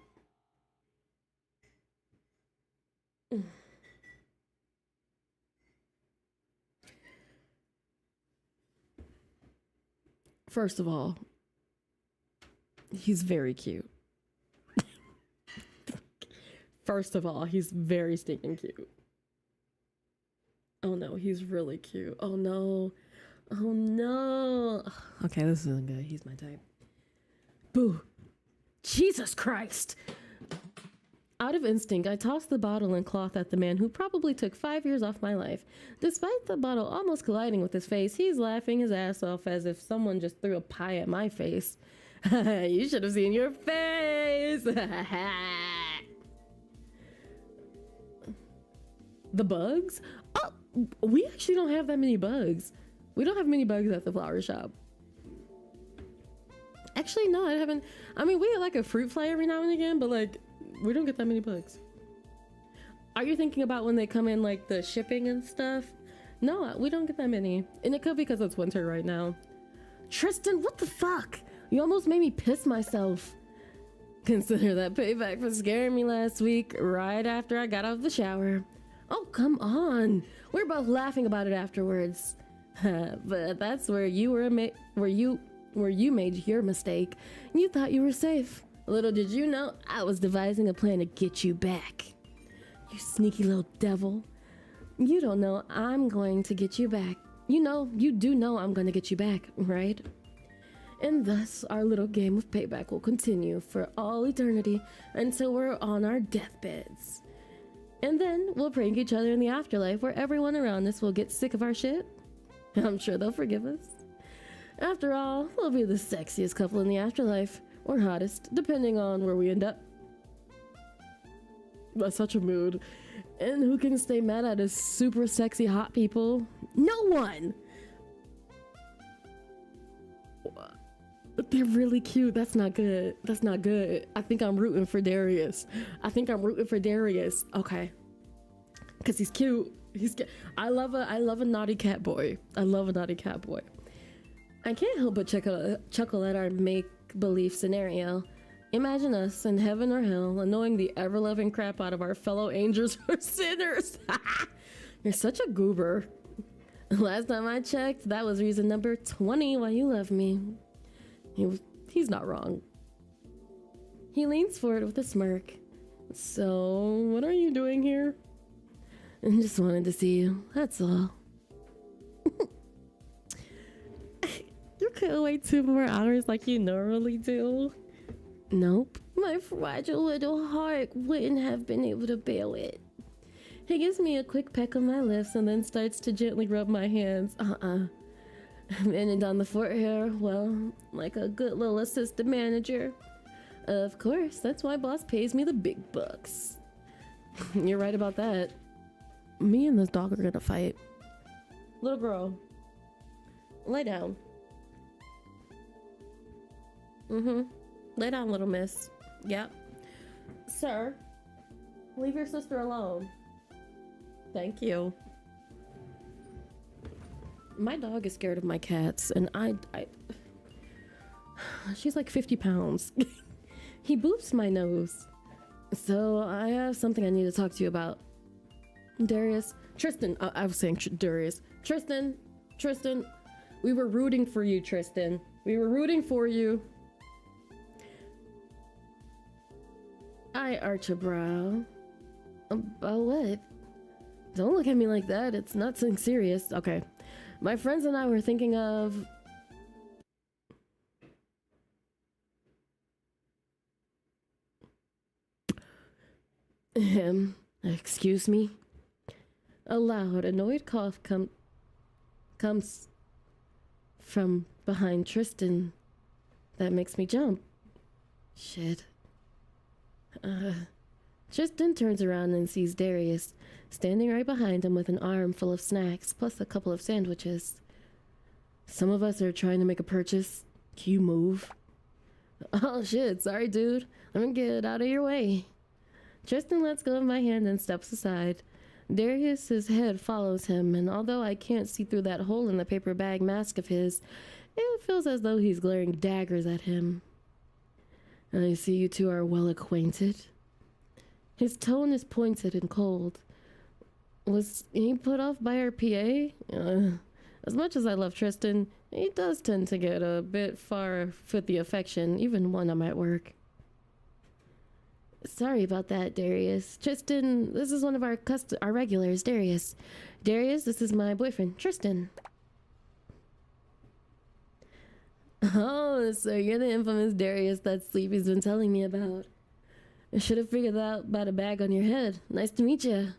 First of all, he's very cute. First of all, he's very stinking cute. Oh no, he's really cute. Oh no. Oh no. Okay, this isn't good. He's my type. Boo. Jesus Christ. Out of instinct, I tossed the bottle and cloth at the man who probably took 5 years off my life. Despite the bottle almost colliding with his face, he's laughing his ass off as if someone just threw a pie at my face. You should have seen your face. The bugs? Oh, we actually don't have that many bugs. We don't have many bugs at the flower shop. Actually, no, I haven't. I mean, we get like a fruit fly every now and again, but like, we don't get that many bugs. Are you thinking about when they come in, like the shipping and stuff? No, we don't get that many. And it could be because it's winter right now. Tristan, what the fuck? You almost made me piss myself. Consider that payback for scaring me last week, right after I got out of the shower. Oh, come on. We're both laughing about it afterwards. But that's where you made your mistake. You thought you were safe. Little did you know, I was devising a plan to get you back. You sneaky little devil. You don't know I'm going to get you back. You do know I'm going to get you back, right? And thus, our little game of payback will continue for all eternity until we're on our deathbeds. And then we'll prank each other in the afterlife where everyone around us will get sick of our shit. I'm sure they'll forgive us. After all, we'll be the sexiest couple in the afterlife, or hottest, depending on where we end up. That's such a mood. And who can stay mad at us super sexy hot people? No one! But they're really cute. That's not good. That's not good. I think I'm rooting for Darius. Okay. Cause he's cute. I love a naughty cat boy. I can't help but chuckle at our make-believe scenario. Imagine us in heaven or hell, annoying the ever-loving crap out of our fellow angels or sinners. You're such a goober. Last time I checked, that was reason number 20 why you love me. He's not wrong. He leans forward with a smirk. So, what are you doing here? I just wanted to see you, that's all. You couldn't wait 2 more hours like you normally do? Nope. My fragile little heart wouldn't have been able to bear it. He gives me a quick peck on my lips and then starts to gently rub my hands. And on the forehead, well, like a good little assistant manager. Of course, that's why boss pays me the big bucks. You're right about that. Me and this dog are gonna fight. Little girl, lay down. Lay down, little miss. Yep. Sir, leave your sister alone. Thank you. My dog is scared of my cats, and I she's like 50 pounds. He boops my nose. So I have something I need to talk to you about. Darius, Tristan, I was saying Darius. Tristan, we were rooting for you, Tristan. We were rooting for you. I arch a brow. About what? Don't look at me like that. It's not something serious. Okay. My friends and I were thinking of... Excuse me? A loud, annoyed cough comes from behind Tristan. That makes me jump. Shit. Tristan turns around and sees Darius standing right behind him with an arm full of snacks plus a couple of sandwiches. Some of us are trying to make a purchase. Can you move? Oh shit, sorry dude. Let me get out of your way. Tristan lets go of my hand and steps aside. Darius's head follows him, and although I can't see through that hole in the paper bag mask of his, it feels as though he's glaring daggers at him. I see you two are well acquainted. His tone is pointed and cold. Was he put off by our PA? As much as I love Tristan, he does tend to get a bit far with the affection, even when I'm at work. Sorry about that, Darius. Tristan, this is one of our regulars, Darius. Darius, this is my boyfriend, Tristan. Oh, so you're the infamous Darius that Sleepy's been telling me about. I should have figured out about a bag on your head. Nice to meet you.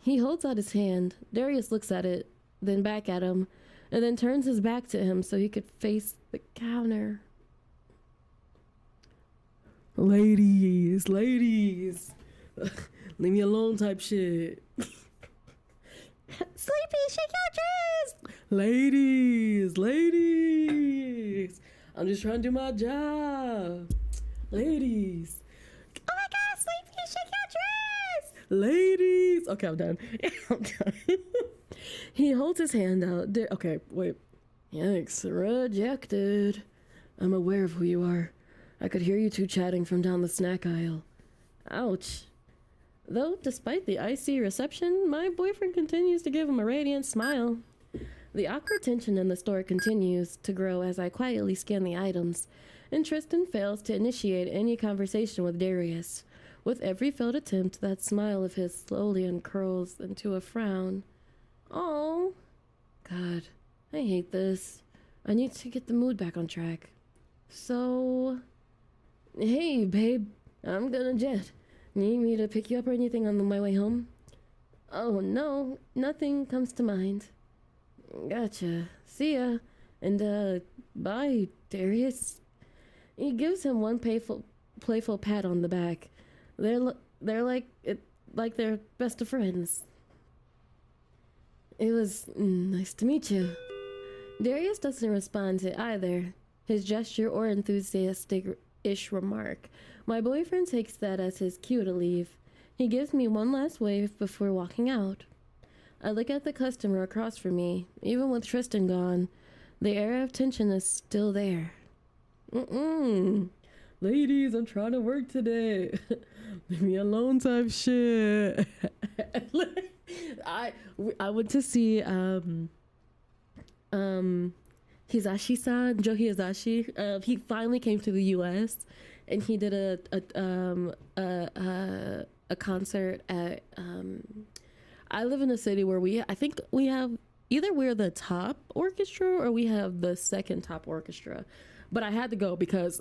He holds out his hand. Darius looks at it, then back at him, and then turns his back to him so he could face the counter. Ladies, leave me alone type shit. Sleepy, shake your dress! Ladies! I'm just trying to do my job. Ladies. Oh my god, Sleepy, shake your dress! Ladies! Okay, I'm done. I'm done. He holds his hand out. Okay, wait. Yikes, rejected. I'm aware of who you are. I could hear you two chatting from down the snack aisle. Ouch. Though, despite the icy reception, my boyfriend continues to give him a radiant smile. The awkward tension in the store continues to grow as I quietly scan the items, and Tristan fails to initiate any conversation with Darius. With every failed attempt, that smile of his slowly uncurls into a frown. Oh, God, I hate this. I need to get the mood back on track. So, hey, babe, I'm gonna jet. Need me to pick you up or anything on my way home? Oh, no, nothing comes to mind. Gotcha. See ya. And, bye, Darius. He gives him one playful pat on the back. They're like they're best of friends. It was nice to meet you. Darius doesn't respond to either his gesture or enthusiastic-ish remark. My boyfriend takes that as his cue to leave. He gives me one last wave before walking out. I look at the customer across from me. Even with Tristan gone, the air of tension is still there. Ladies, I'm trying to work today. Leave me alone type shit. I went to see Hizashi-san, Joe Hizashi. He finally came to the U.S. and he did a concert at I live in a city where I think we have either we're the top orchestra or we have the second top orchestra, but I had to go because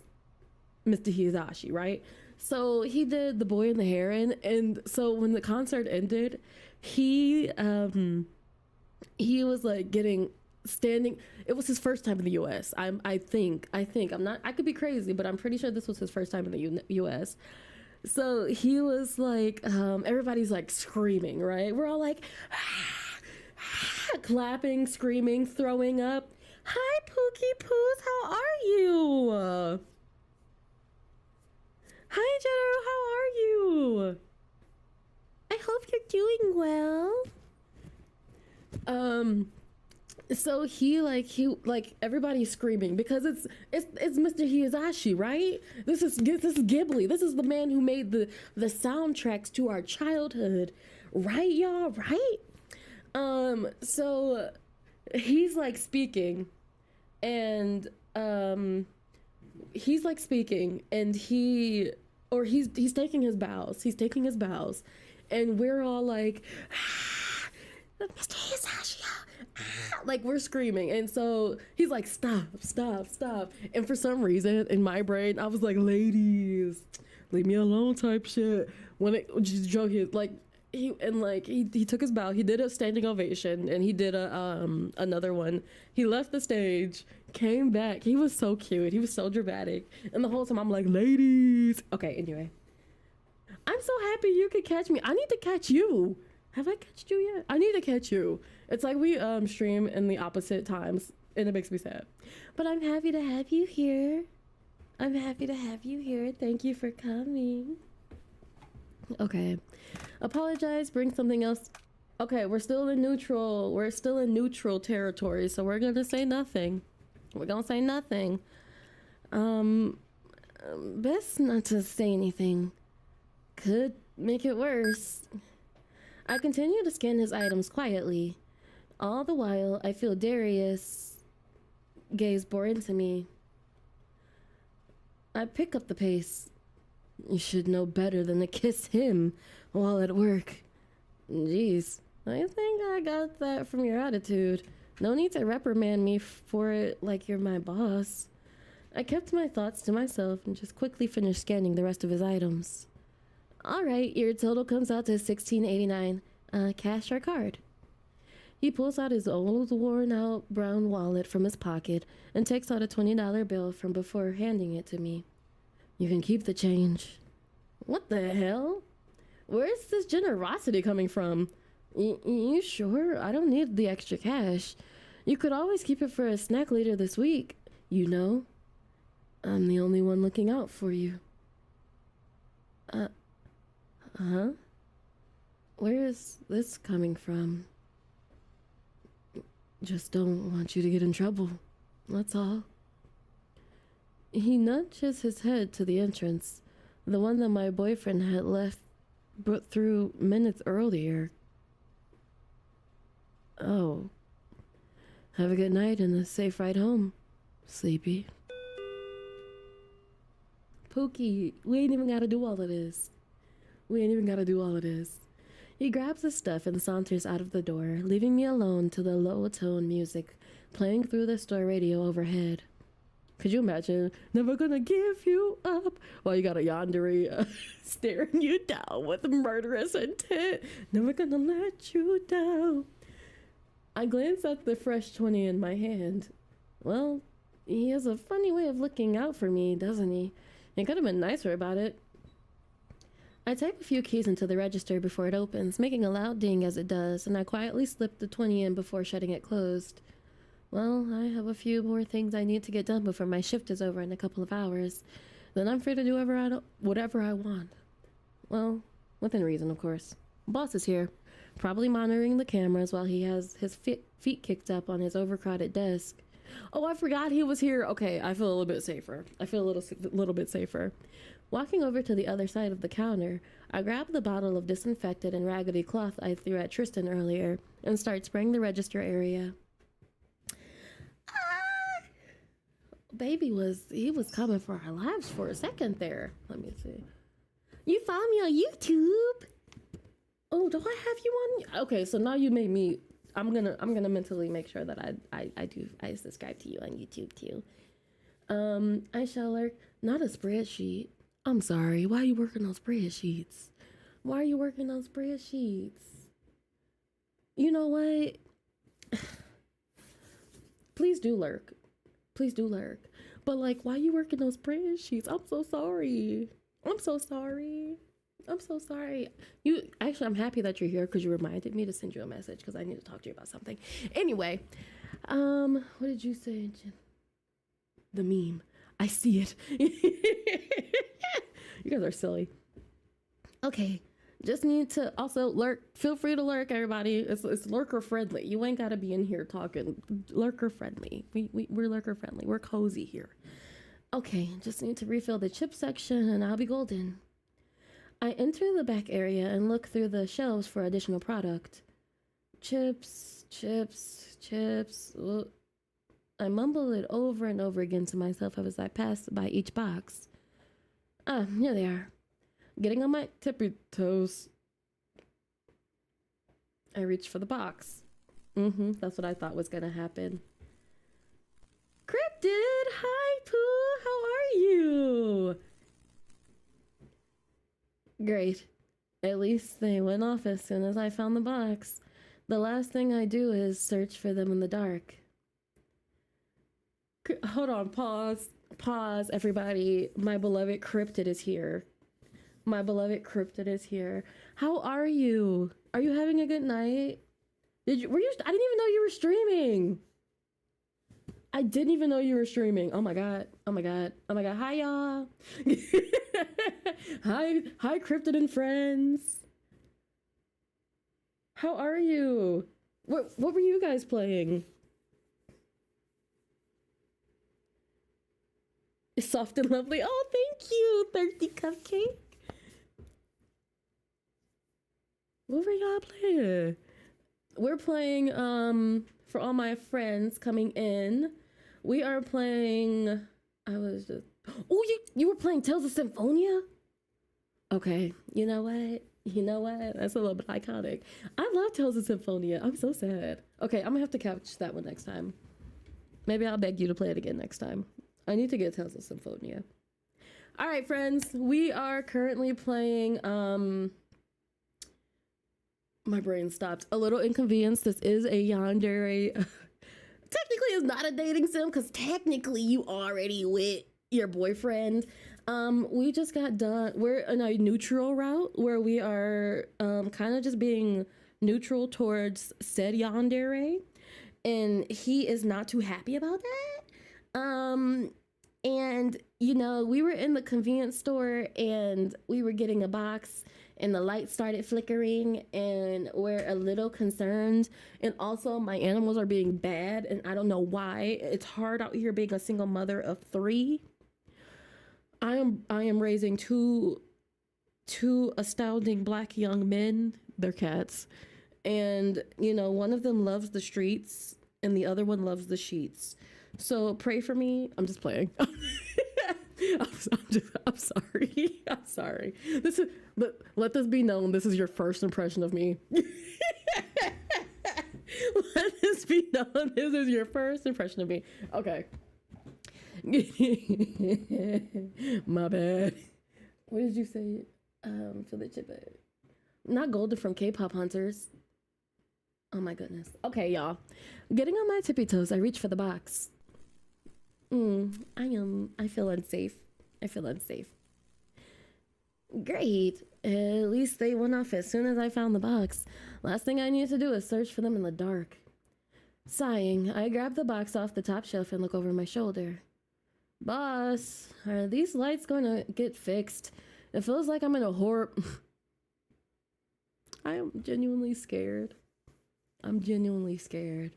Mr. Hizashi, right? So he did The Boy and the Heron, and so when the concert ended, he was like standing. It was his first time in the U.S. I think I'm not. I could be crazy, but I'm pretty sure this was his first time in the U.S. So he was like, everybody's like screaming, right? We're all like, clapping, screaming, throwing up. Hi, Pookie Poos, how are you? Hi, Jenna, how are you? I hope you're doing well. So he everybody's screaming because it's Mr. Hizashi, right? This is Ghibli. This is the man who made the soundtracks to our childhood, right, y'all? Right? So he's like speaking, and he's taking his bows. He's taking his bows, and we're all like, Mr. Hizashi, like we're screaming. And so he's like, stop. And for some reason in my brain, I was like, ladies, leave me alone type shit. When it just joke, he took his bow. He did a standing ovation, and he did another one. He left the stage, came back. He was so cute. He was so dramatic. And the whole time I'm like, ladies. Okay, anyway. I'm so happy you could catch me. I need to catch you. Have I catched you yet? I need to catch you. It's like we stream in the opposite times, and it makes me sad. But I'm happy to have you here. Thank you for coming. Okay. Apologize, bring something else. Okay, we're still in neutral territory, so we're gonna say nothing. Best not to say anything. Could make it worse. I continue to scan his items quietly. All the while, I feel Darius' gaze bore into me. I pick up the pace. You should know better than to kiss him while at work. Jeez, I think I got that from your attitude. No need to reprimand me for it like you're my boss. I kept my thoughts to myself and just quickly finished scanning the rest of his items. Alright, your total comes out to $16.89. Cash or card? He pulls out his old worn-out brown wallet from his pocket and takes out a $20 bill from before handing it to me. You can keep the change. What the hell? Where's this generosity coming from? You sure? I don't need the extra cash. You could always keep it for a snack later this week. You know, I'm the only one looking out for you. Huh? Where is this coming from? Just don't want you to get in trouble. That's all. He nudges his head to the entrance, the one that my boyfriend had left through minutes earlier. Oh. Have a good night and a safe ride home, Sleepy. Pookie, we ain't even gotta do all of this. He grabs his stuff and saunters out of the door, leaving me alone to the low-tone music playing through the store radio overhead. Could you imagine? Never gonna give you up while you got a yandere staring you down with murderous intent. Never gonna let you down. I glance at the fresh 20 in my hand. Well, he has a funny way of looking out for me, doesn't he? He could have been nicer about it. I type a few keys into the register before it opens, making a loud ding as it does, and I quietly slip the 20 in before shutting it closed. Well, I have a few more things I need to get done before my shift is over in a couple of hours. Then I'm free to do whatever I want. Well, within reason, of course. Boss is here, probably monitoring the cameras while he has his feet kicked up on his overcrowded desk. Oh, I forgot he was here. Okay, I feel a little bit safer. I feel a little bit safer. Walking over to the other side of the counter, I grab the bottle of disinfectant and raggedy cloth I threw at Tristan earlier and start spraying the register area. Baby was coming for our lives for a second there. Let me see. You follow me on YouTube? Oh, do I have you on? Okay, so now you made me. I'm gonna mentally make sure that I subscribe to you on YouTube too. I shall lurk. Not a spreadsheet. I'm sorry. Why are you working on spreadsheets? Why are you working on spreadsheets? You know what? Please do lurk. Please do lurk. But like, why are you working on spreadsheets? I'm so sorry. I'm so sorry. I'm so sorry. I'm happy that you're here because you reminded me to send you a message because I need to talk to you about something. Anyway, what did you say, Jen? The meme. I see it. You guys are silly. Okay. Just need to also lurk. Feel free to lurk, everybody. It's lurker friendly. You ain't gotta be in here talking. Lurker friendly. We're lurker friendly. We're cozy here. Okay, just need to refill the chip section and I'll be golden. I enter the back area and look through the shelves for additional product. Chips. Ugh. I mumble it over and over again to myself as I pass by each box. Ah, here they are. Getting on my tippy toes. I reach for the box. That's what I thought was gonna happen. Cryptid! Hi, Pooh! How are you? Great. At least they went off as soon as I found the box. The last thing I do is search for them in the dark. Hold on, pause, everybody. My beloved cryptid is here. My beloved cryptid is here. How are you? Are you having a good night? I didn't even know you were streaming. I didn't even know you were streaming. Oh my god. Hi y'all. Hi cryptid and friends. How are you? What were you guys playing? It's soft and lovely. Oh, thank you, Thirsty Cupcake. What were y'all playing? We're playing, for all my friends coming in, we are playing, oh, you were playing Tales of Symphonia? Okay, you know what? That's a little bit iconic. I love Tales of Symphonia. I'm so sad. Okay, I'm gonna have to catch that one next time. Maybe I'll beg you to play it again next time. I need to get Tales of Symphonia. All right, friends, we are currently playing, my brain stopped. A Little Inconvenience. This is a yandere. Technically, it's not a dating sim because technically you already with your boyfriend. We just got done. We're in a neutral route where we are kind of just being neutral towards said yandere, and he is not too happy about that. And you know, we were in the convenience store and we were getting a box and the light started flickering and we're a little concerned, and also my animals are being bad and I don't know why. It's hard out here being a single mother of 3. I am raising two astounding black young men. They're cats, and you know, one of them loves the streets and the other one loves the sheets. So pray for me. I'm just playing. I'm sorry. I'm sorry. This is let this be known. This is your first impression of me. Let this be known. This is your first impression of me. Okay. My bad. What did you say? For the chip bag. Not Golden from K-pop Hunters. Oh my goodness. Okay, y'all. Getting on my tippy toes, I reach for the box. I feel unsafe. I feel unsafe. Great. At least they went off as soon as I found the box. Last thing I need to do is search for them in the dark. Sighing, I grab the box off the top shelf and look over my shoulder. Boss, are these lights going to get fixed? It feels like I'm in a horror... I am genuinely scared. I'm genuinely scared.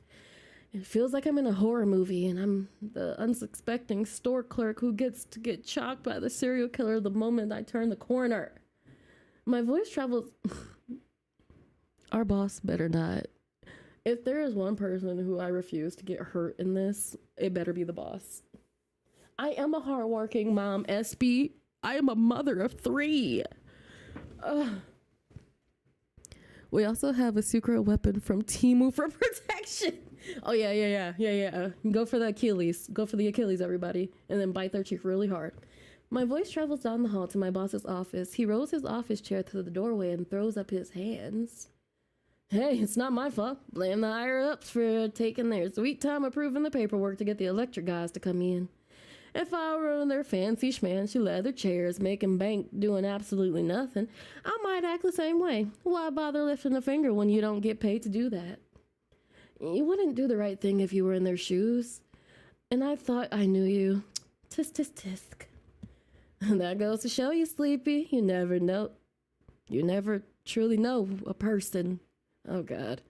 It feels like I'm in a horror movie and I'm the unsuspecting store clerk who gets to get chalked by the serial killer the moment I turn the corner. My voice travels... Our boss better not. If there is one person who I refuse to get hurt in this, it better be the boss. I am a hardworking mom, SB. I am a mother of 3. We also have a secret weapon from Temu for protection. Oh, yeah. Go for the Achilles. Go for the Achilles, everybody. And then bite their cheek really hard. My voice travels down the hall to my boss's office. He rolls his office chair to the doorway and throws up his hands. Hey, it's not my fault. Blame the higher-ups for taking their sweet time approving the paperwork to get the electric guys to come in. If I were in their fancy schmancy leather chairs making bank doing absolutely nothing, I might act the same way. Why bother lifting a finger when you don't get paid to do that? You wouldn't do the right thing if you were in their shoes. And I thought I knew you. Tisk, tisk, tisk. That goes to show you, Sleepy. You never know. You never truly know a person. Oh, God.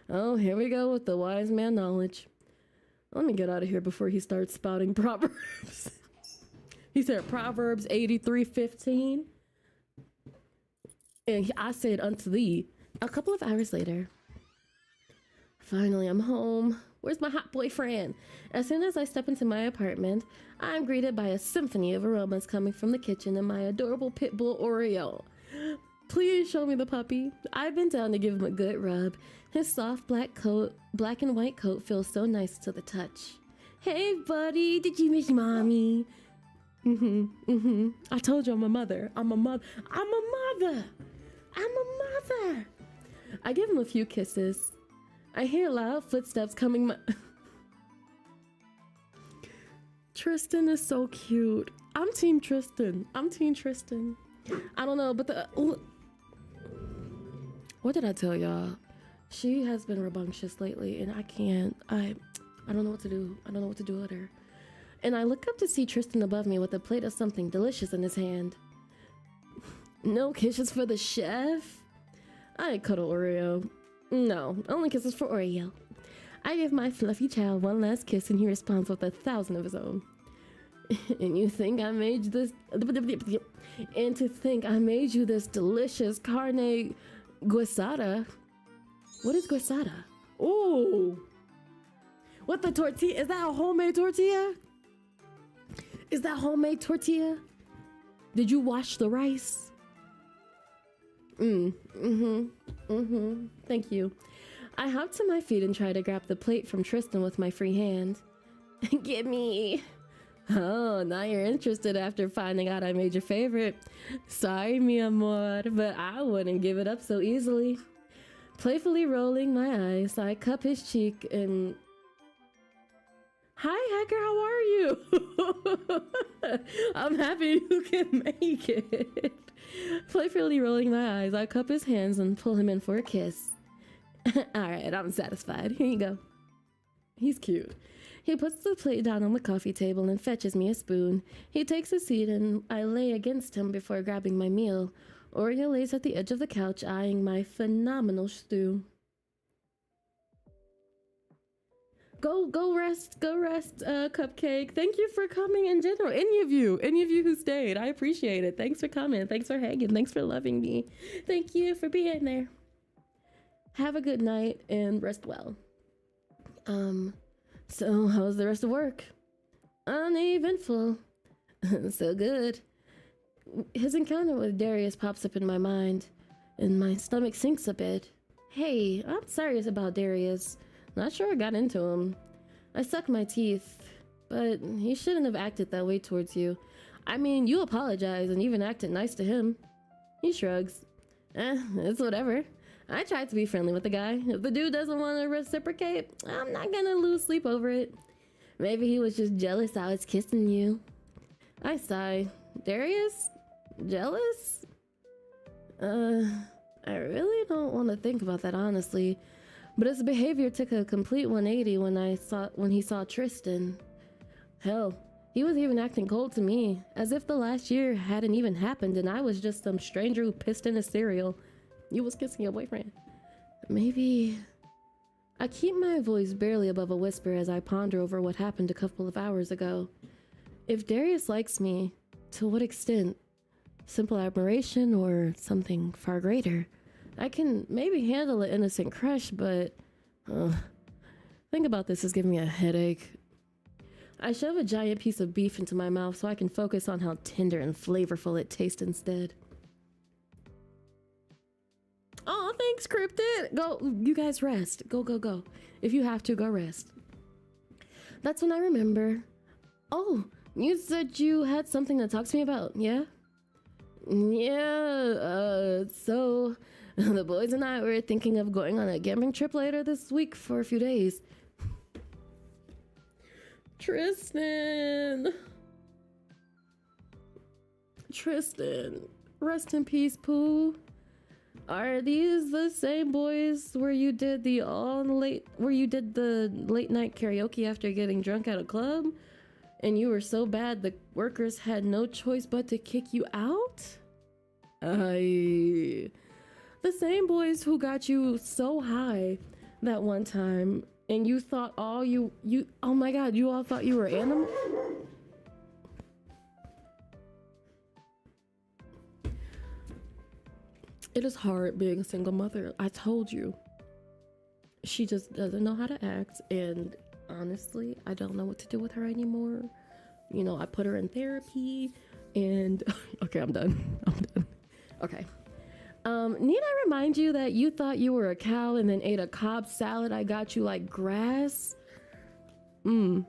Oh, here we go with the wise man knowledge. Let me get out of here before he starts spouting Proverbs. He said Proverbs 83:15. And I said unto thee. A couple of hours later. Finally, I'm home. Where's my hot boyfriend? As soon as I step into my apartment, I'm greeted by a symphony of aromas coming from the kitchen and my adorable pit bull Oreo. Please show me the puppy. I've been down to give him a good rub. His soft black and white coat feels so nice to the touch. Hey, buddy, did you miss mommy? I told you I'm a mother. I'm a mother. I give him a few kisses. I hear loud footsteps coming. Tristan is so cute. I'm Team Tristan. I don't know, but what did I tell y'all? She has been rambunctious lately, and I don't know what to do. I don't know what to do with her. And I look up to see Tristan above me with a plate of something delicious in his hand. No kisses for the chef? I cuddle Oreo. No, only kisses for Oreo. I give my fluffy child one last kiss, and he responds with 1,000 of his own. And you think I made you this... And to think I made you this delicious carne guisada. What is guisada? Ooh. What the tortilla? Is that a homemade tortilla? Did you wash the rice? Thank you. I hop to my feet and try to grab the plate from Tristan with my free hand. Gimme. Oh, now you're interested after finding out I made your favorite. Sorry, mi amor, but I wouldn't give it up so easily. Playfully rolling my eyes, I cup his cheek and... Hi, Hacker, how are you? I'm happy you can make it. Playfully rolling my eyes, I cup his hands and pull him in for a kiss. Alright, I'm satisfied. Here you go. He's cute. He puts the plate down on the coffee table and fetches me a spoon. He takes a seat and I lay against him before grabbing my meal. Oreo lays at the edge of the couch, eyeing my phenomenal stew. Go rest, Cupcake. Thank you for coming in general. Any of you who stayed, I appreciate it. Thanks for coming. Thanks for hanging. Thanks for loving me. Thank you for being there. Have a good night and rest well. So how's the rest of work? Uneventful. So good. His encounter with Darius pops up in my mind, and my stomach sinks a bit. Hey, I'm serious about Darius. Not sure I got into him. I suck my teeth, but he shouldn't have acted that way towards you. I mean, you apologized and even acted nice to him. He shrugs. It's whatever. I tried to be friendly with the guy. If the dude doesn't want to reciprocate, I'm not gonna lose sleep over it. Maybe he was just jealous I was kissing you. I sigh. Darius? Jealous? I really don't want to think about that, honestly. But his behavior took a complete 180 when he saw Tristan. Hell, he was even acting cold to me, as if the last year hadn't even happened and I was just some stranger who pissed in his cereal. You was kissing your boyfriend. Maybe... I keep my voice barely above a whisper as I ponder over what happened a couple of hours ago. If Darius likes me, to what extent? Simple admiration or something far greater? I can maybe handle an innocent crush, but... think about this is giving me a headache. I shove a giant piece of beef into my mouth so I can focus on how tender and flavorful it tastes instead. Oh, thanks, Cryptid. Go, you guys rest. Go, go, go. If you have to, go rest. That's when I remember. Oh, you said you had something to talk to me about, yeah? Yeah, so the boys and I were thinking of going on a camping trip later this week for a few days. Tristan, rest in peace, Pooh. Are these the same boys where you did the late night karaoke after getting drunk at a club? And you were so bad the workers had no choice but to kick you out? The same boys who got you so high that one time and you thought oh my god, you all thought you were animals? It is hard being a single mother. I told you. She just doesn't know how to act, and honestly, I don't know what to do with her anymore. You know, I put her in therapy, and okay, I'm done. Okay. Need I remind you that you thought you were a cow and then ate a Cobb salad I got you like grass? Oh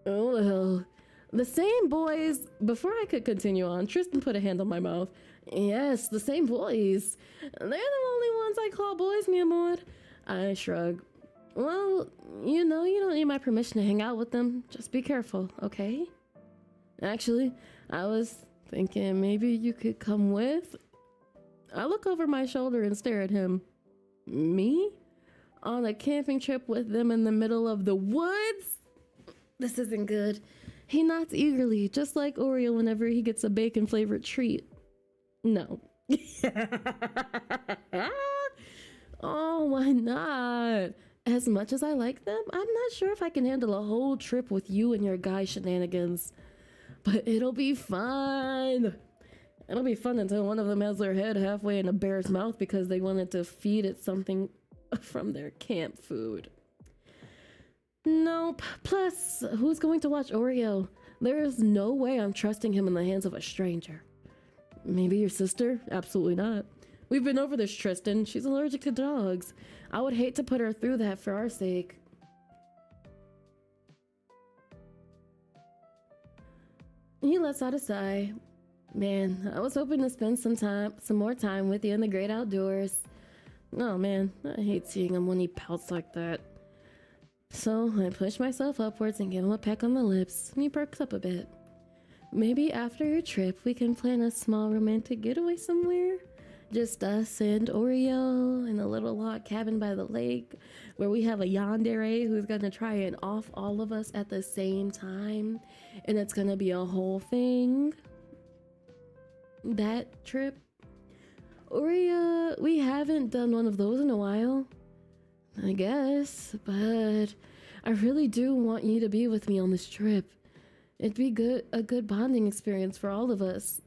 well. The same boys. Before I could continue on, Tristan put a hand on my mouth. Yes, the same boys. They're the only ones I call boys, mi amor. I shrug. Well, you know, you don't need my permission to hang out with them. Just be careful, okay? Actually, I was thinking maybe you could come with. I look over my shoulder and stare at him. Me? On a camping trip with them in the middle of the woods? This isn't good. He nods eagerly, just like Oreo whenever he gets a bacon-flavored treat. No. Oh, why not? As much as I like them, I'm not sure if I can handle a whole trip with you and your guy shenanigans. But it'll be fun. It'll be fun until one of them has their head halfway in a bear's mouth because they wanted to feed it something from their camp food. Nope. Plus, who's going to watch Oreo? There is no way I'm trusting him in the hands of a stranger. Maybe your sister? Absolutely not. We've been over this, Tristan. She's allergic to dogs. I would hate to put her through that for our sake. He lets out a sigh. Man, I was hoping to spend some more time with you in the great outdoors. Oh man, I hate seeing him when he pouts like that. So I push myself upwards and give him a peck on the lips, and he perks up a bit. Maybe after your trip, we can plan a small romantic getaway somewhere? Just us and Oreo in a little log cabin by the lake, where we have a yandere who's gonna try and off all of us at the same time, and it's gonna be a whole thing. That trip? Oreo, we haven't done one of those in a while. I guess, but I really do want you to be with me on this trip. It'd be a good bonding experience for all of us.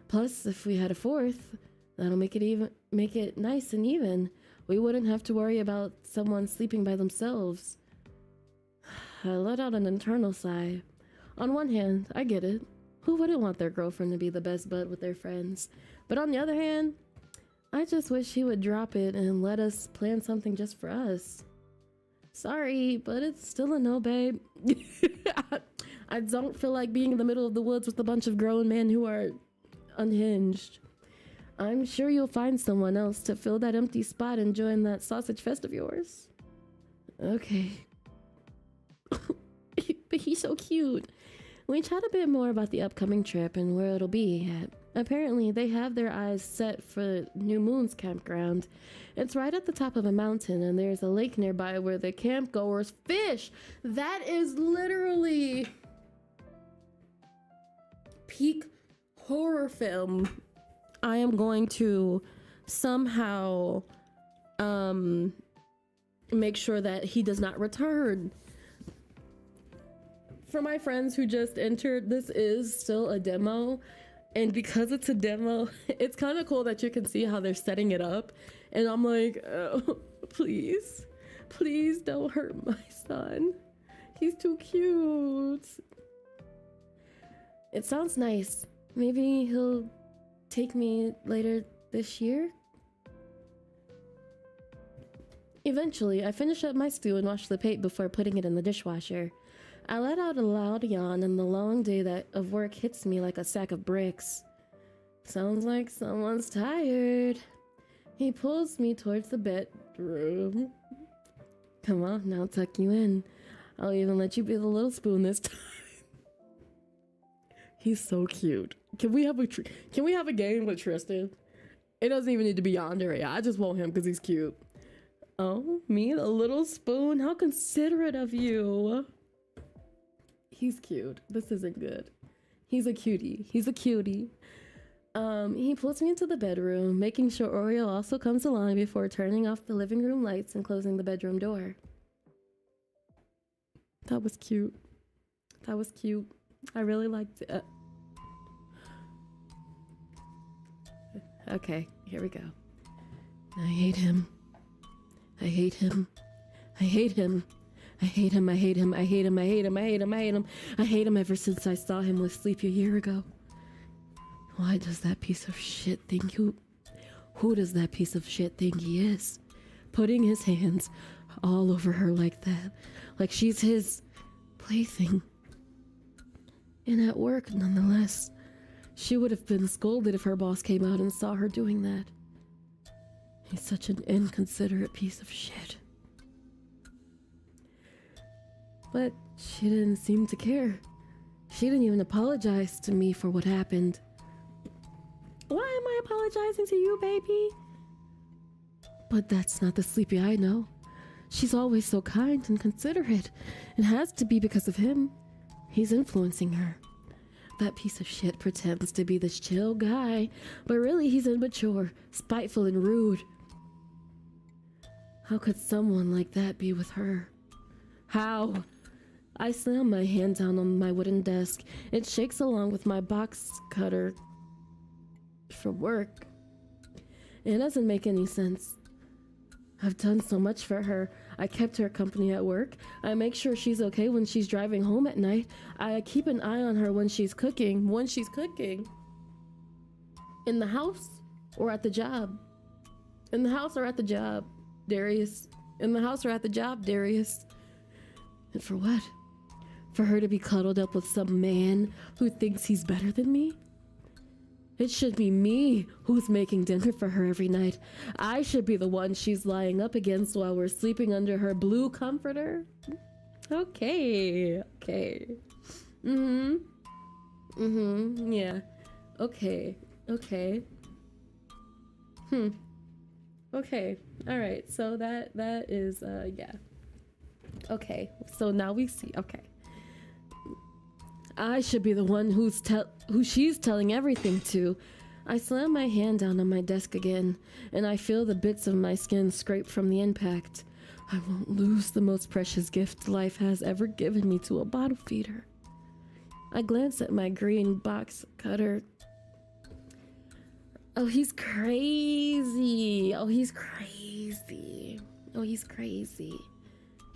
Plus, if we had a fourth, that'll make it nice and even. We wouldn't have to worry about someone sleeping by themselves. I let out an internal sigh. On one hand, I get it. Who wouldn't want their girlfriend to be the best bud with their friends? But on the other hand, I just wish he would drop it and let us plan something just for us. Sorry, but it's still a no, babe. I don't feel like being in the middle of the woods with a bunch of grown men who are unhinged. I'm sure you'll find someone else to fill that empty spot and join that sausage fest of yours. Okay. But he's so cute. We chat a bit more about the upcoming trip and where it'll be at. Apparently, they have their eyes set for New Moon's campground. It's right at the top of a mountain, and there's a lake nearby where the campgoers fish. That is literally peak horror film. I am going to somehow make sure that he does not return. For my friends who just entered, this is still a demo, and because it's a demo, it's kind of cool that you can see how they're setting it up, and I'm like, oh, please don't hurt my son. He's too cute. It sounds nice. Maybe he'll take me later this year? Eventually, I finish up my stew and wash the plate before putting it in the dishwasher. I let out a loud yawn, and the long day of work hits me like a sack of bricks. Sounds like someone's tired. He pulls me towards the bedroom. Come on, now I'll tuck you in. I'll even let you be the little spoon this time. He's so cute. Can we have a game with Tristan? It doesn't even need to be yandere. I just want him because he's cute. Oh, me, the little spoon? How considerate of you. He's cute. This isn't good. He's a cutie. He pulls me into the bedroom, making sure Oreo also comes along before turning off the living room lights and closing the bedroom door. That was cute. I really liked it. Okay, here we go. I hate him. Ever since I saw him with Sleepy a year ago. Why does that piece of shit think who does that piece of shit think he is? Putting his hands all over her like that. Like she's his plaything. And at work, nonetheless. She would have been scolded if her boss came out and saw her doing that. He's such an inconsiderate piece of shit. But she didn't seem to care. She didn't even apologize to me for what happened. Why am I apologizing to you, baby? But that's not the Sleepy I know. She's always so kind and considerate. It has to be because of him. He's influencing her. That piece of shit pretends to be this chill guy, but really he's immature, spiteful, and rude. How could someone like that be with her? How? I slam my hand down on my wooden desk. It shakes along with my box cutter from work. It doesn't make any sense. I've done so much for her. I kept her company at work. I make sure she's okay when she's driving home at night. I keep an eye on her when she's cooking. In the house or at the job? In the house or at the job, Darius? In the house or at the job, Darius? And for what? For her to be cuddled up with some man who thinks he's better than me? It should be me who's making dinner for her every night. I should be the one she's lying up against while we're sleeping under her blue comforter. Okay. Yeah. Okay. Okay. All right. So that is yeah. Okay. So now we see. Okay. I should be the one who she's telling everything to. I slam my hand down on my desk again, and I feel the bits of my skin scrape from the impact. I won't lose the most precious gift life has ever given me to a bottle feeder. I glance at my green box cutter. Oh, he's crazy.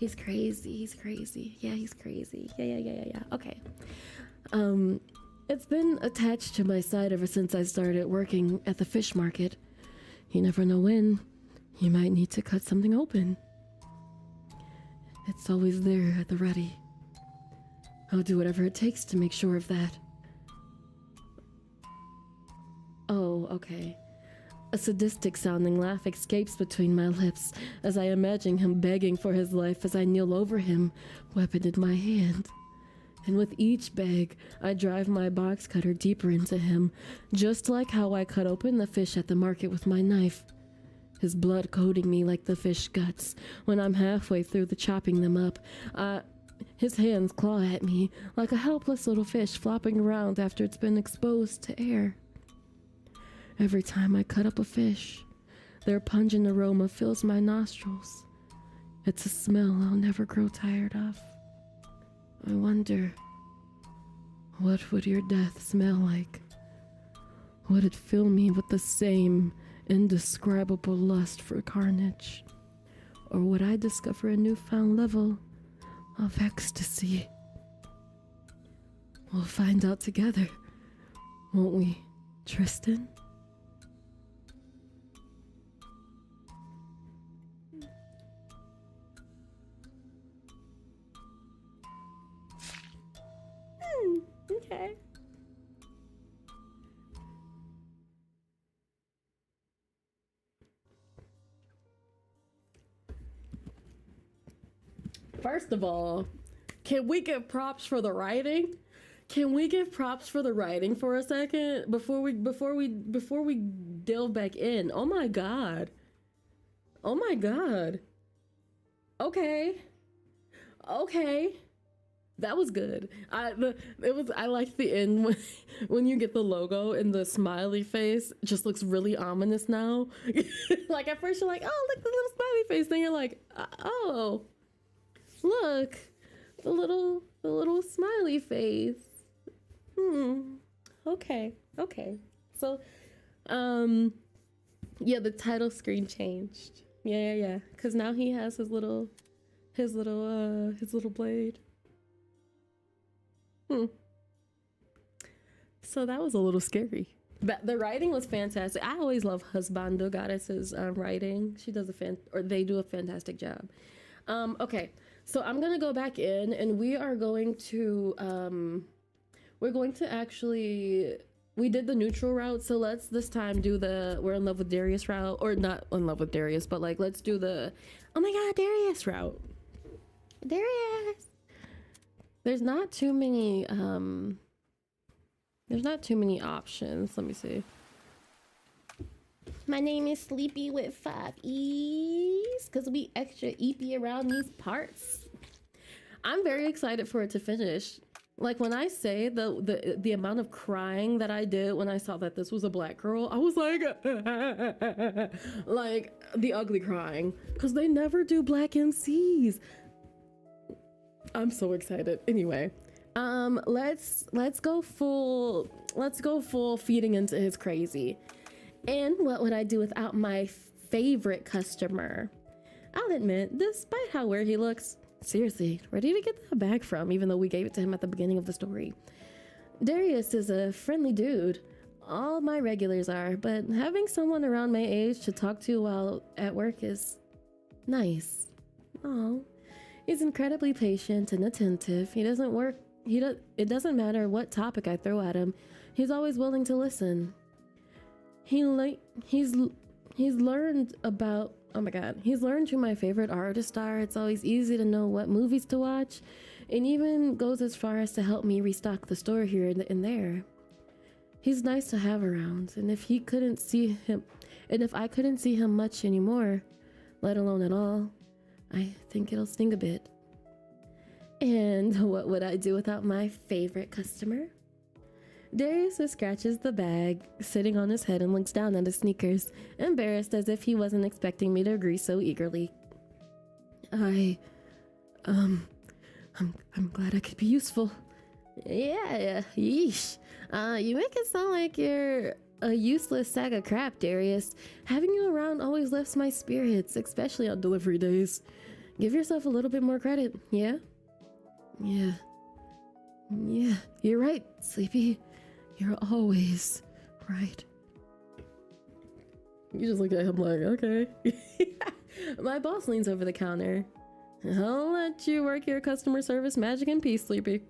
He's crazy. He's crazy. Yeah, he's crazy. Yeah. Okay. It's been attached to my side ever since I started working at the fish market. You never know when you might need to cut something open. It's always there at the ready. I'll do whatever it takes to make sure of that. Oh, okay. A sadistic sounding laugh escapes between my lips as I imagine him begging for his life as I kneel over him, weapon in my hand. And with each beg, I drive my box cutter deeper into him, just like how I cut open the fish at the market with my knife. His blood coating me like the fish guts. When I'm halfway through the chopping them up, his hands claw at me like a helpless little fish flopping around after it's been exposed to air. Every time I cut up a fish, their pungent aroma fills my nostrils. It's a smell I'll never grow tired of. I wonder, what would your death smell like? Would it fill me with the same indescribable lust for carnage? Or would I discover a newfound level of ecstasy? We'll find out together, won't we, Tristan? Okay. First of all, can we give props for the writing? Can we give props for the writing for a second before we delve back in? Oh my god. Oh my god. Okay. That was good. I liked the end when you get the logo and the smiley face just looks really ominous now. Like at first you're like, oh, look, the little smiley face. Then you're like, oh, look, the little smiley face. Okay. So, yeah, the title screen changed. Yeah. Cause now he has his little blade. So that was a little scary. But the writing was fantastic. I always love Husbando Goddess's writing. She does they do a fantastic job. Okay, so I'm gonna go back in, and we did the neutral route. So let's this time do the we're in love with Darius route, or not in love with Darius, but like let's do the oh my god Darius route. Darius. There's not too many options. Let me see. My name is Sleepy with 5 E's because we extra eepy around these parts. I'm very excited for it to finish. Like when I say the amount of crying that I did when I saw that this was a black girl, I was like like the ugly crying, because they never do black MCs. I'm so excited. Anyway, let's go full feeding into his crazy. And what would I do without my favorite customer? I'll admit, despite how weird he looks, seriously, where did he get that bag from, even though we gave it to him at the beginning of the story? Darius is a friendly dude. All my regulars are, but having someone around my age to talk to while at work is nice. Oh. He's incredibly patient and attentive. It doesn't matter what topic I throw at him. He's always willing to listen. He's learned about, oh my god, he's learned who my favorite artists are. It's always easy to know what movies to watch, and even goes as far as to help me restock the store here and there. He's nice to have around, and if I couldn't see him much anymore, let alone at all, I think it'll sting a bit. And what would I do without my favorite customer? Darius scratches the bag, sitting on his head, and looks down at his sneakers, embarrassed as if he wasn't expecting me to agree so eagerly. I'm glad I could be useful. Yeah, yeesh. You make it sound like you're a useless sack of crap, Darius. Having you around always lifts my spirits, especially on delivery days. Give yourself a little bit more credit, yeah? Yeah. Yeah, you're right, Sleepy. You're always right. You just look at him like, okay. My boss leans over the counter. I'll let you work your customer service magic in peace, Sleepy.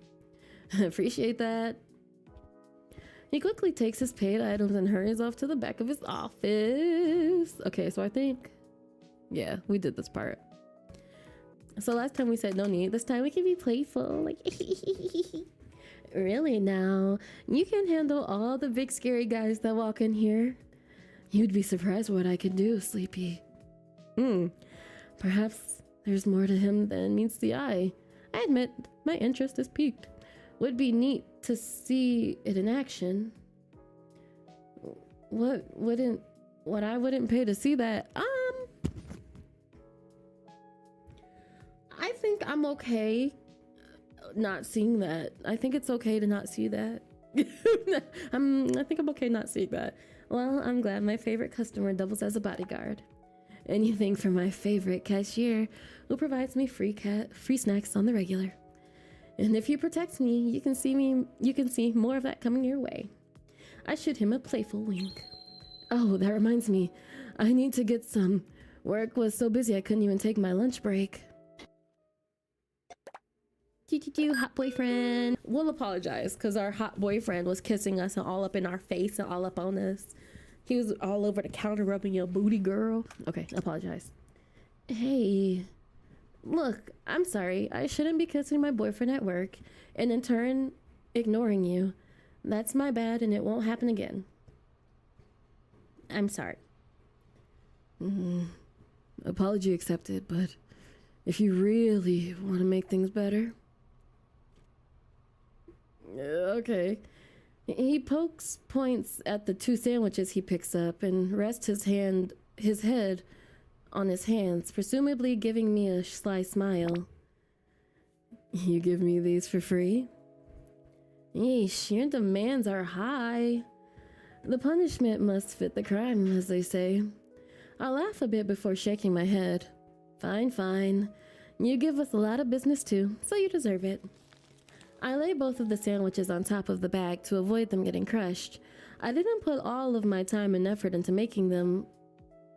Appreciate that. He quickly takes his paid items and hurries off to the back of his office. Okay, so I think, yeah, we did this part. So last time we said no need. This time we can be playful. Like, really now? You can handle all the big scary guys that walk in here? You'd be surprised what I could do, Sleepy. Perhaps there's more to him than meets the eye. I admit, my interest is piqued. Would be neat to see it in action. What I wouldn't pay to see that? I think I'm okay not seeing that. I think it's okay to not see that. I think I'm okay not seeing that. Well, I'm glad my favorite customer doubles as a bodyguard. Anything for my favorite cashier who provides me free snacks on the regular. And if you protect me, you can see more of that coming your way. I shoot him a playful wink. Oh, that reminds me. I need to get some. Work was so busy I couldn't even take my lunch break. Hot boyfriend. We'll apologize because our hot boyfriend was kissing us and all up in our face and all up on us. He was all over the counter rubbing your booty, girl. Okay, apologize. Hey, look, I'm sorry. I shouldn't be kissing my boyfriend at work and in turn ignoring you. That's my bad and it won't happen again. I'm sorry. Apology accepted, but if you really want to make things better. Okay. He points at the 2 sandwiches he picks up and rests his head on his hands, presumably giving me a sly smile. You give me these for free? Yeesh, your demands are high. The punishment must fit the crime, as they say. I laugh a bit before shaking my head. Fine. You give us a lot of business too, so you deserve it. I lay both of the sandwiches on top of the bag to avoid them getting crushed. I didn't put all of my time and effort into making them,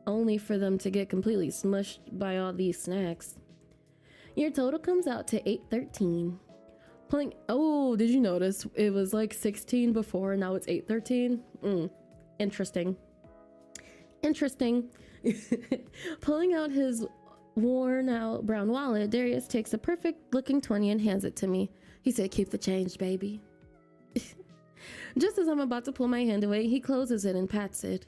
only for them to get completely smushed by all these snacks. Your total comes out to $8.13. Oh, did you notice? It was like 16 before, now it's 8.13. Interesting. Pulling out his worn out brown wallet, Darius takes a perfect looking 20 and hands it to me. He said, keep the change, baby. Just as I'm about to pull my hand away, he closes it and pats it.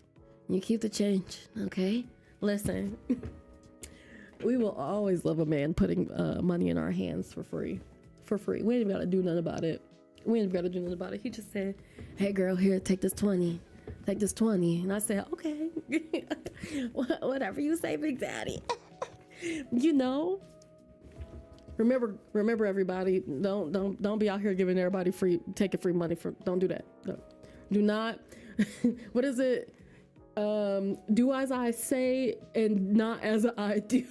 You keep the change, okay? Listen, we will always love a man putting money in our hands for free. We ain't even gotta do nothing about it. He just said, hey girl, here, take this 20. And I said, okay. Whatever you say, Big Daddy. You know? Remember everybody, don't be out here giving everybody taking free money don't do that. No. Do not. What is it? Do as I say and not as I do.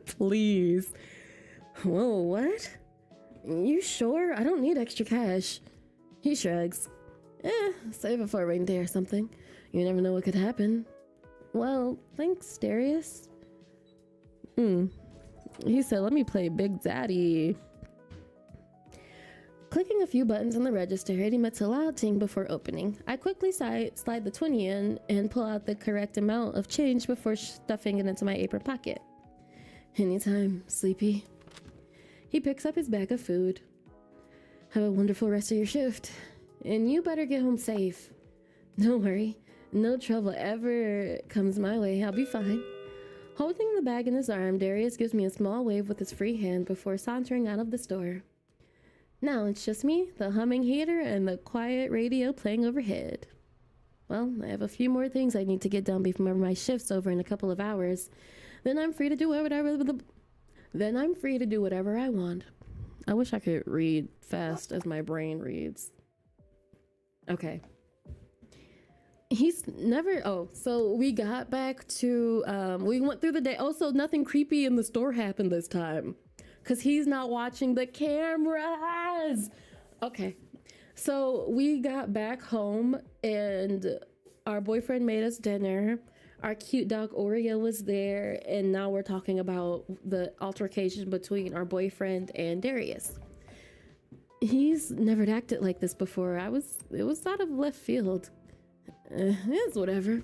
Please. Whoa, what? You sure? I don't need extra cash. He shrugs. Save it for a rainy day or something. You never know what could happen. Well, thanks, Darius. He said, let me play Big Daddy. Clicking a few buttons on the register, it emits a loud ting before opening. I quickly slide the 20 in and pull out the correct amount of change before stuffing it into my apron pocket. Anytime, Sleepy. He picks up his bag of food. Have a wonderful rest of your shift. And you better get home safe. Don't worry. No trouble ever comes my way. I'll be fine. Holding the bag in his arm, Darius gives me a small wave with his free hand before sauntering out of the store. Now it's just me, the humming heater, and the quiet radio playing overhead. Well, I have a few more things I need to get done before my shift's over in a couple of hours. Then I'm free to do whatever I want. I wish I could read fast as my brain reads. Okay. He's never. Oh, so we got back to. We went through the day. Also, nothing creepy in the store happened this time, cause he's not watching the cameras. Okay, so we got back home and our boyfriend made us dinner. Our cute dog Oreo was there, and now we're talking about the altercation between our boyfriend and Darius. He's never acted like this before. It was out of left field. It's whatever.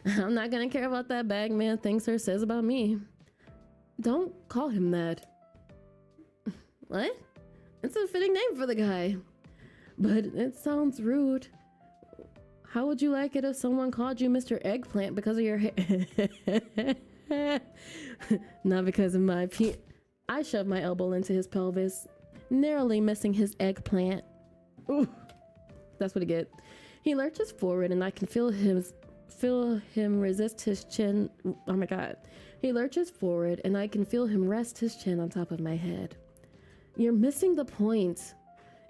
I'm not gonna care about that bag man thinks or says about me. Don't call him that. What? It's a fitting name for the guy. But it sounds rude. How would you like it if someone called you Mr. Eggplant because of your hair? Not because of my I shoved my elbow into his pelvis, narrowly missing his eggplant. Ooh, that's what he get. He lurches forward and I can feel him resist his chin. Oh my god. He lurches forward and I can feel him rest his chin on top of my head. You're missing the point.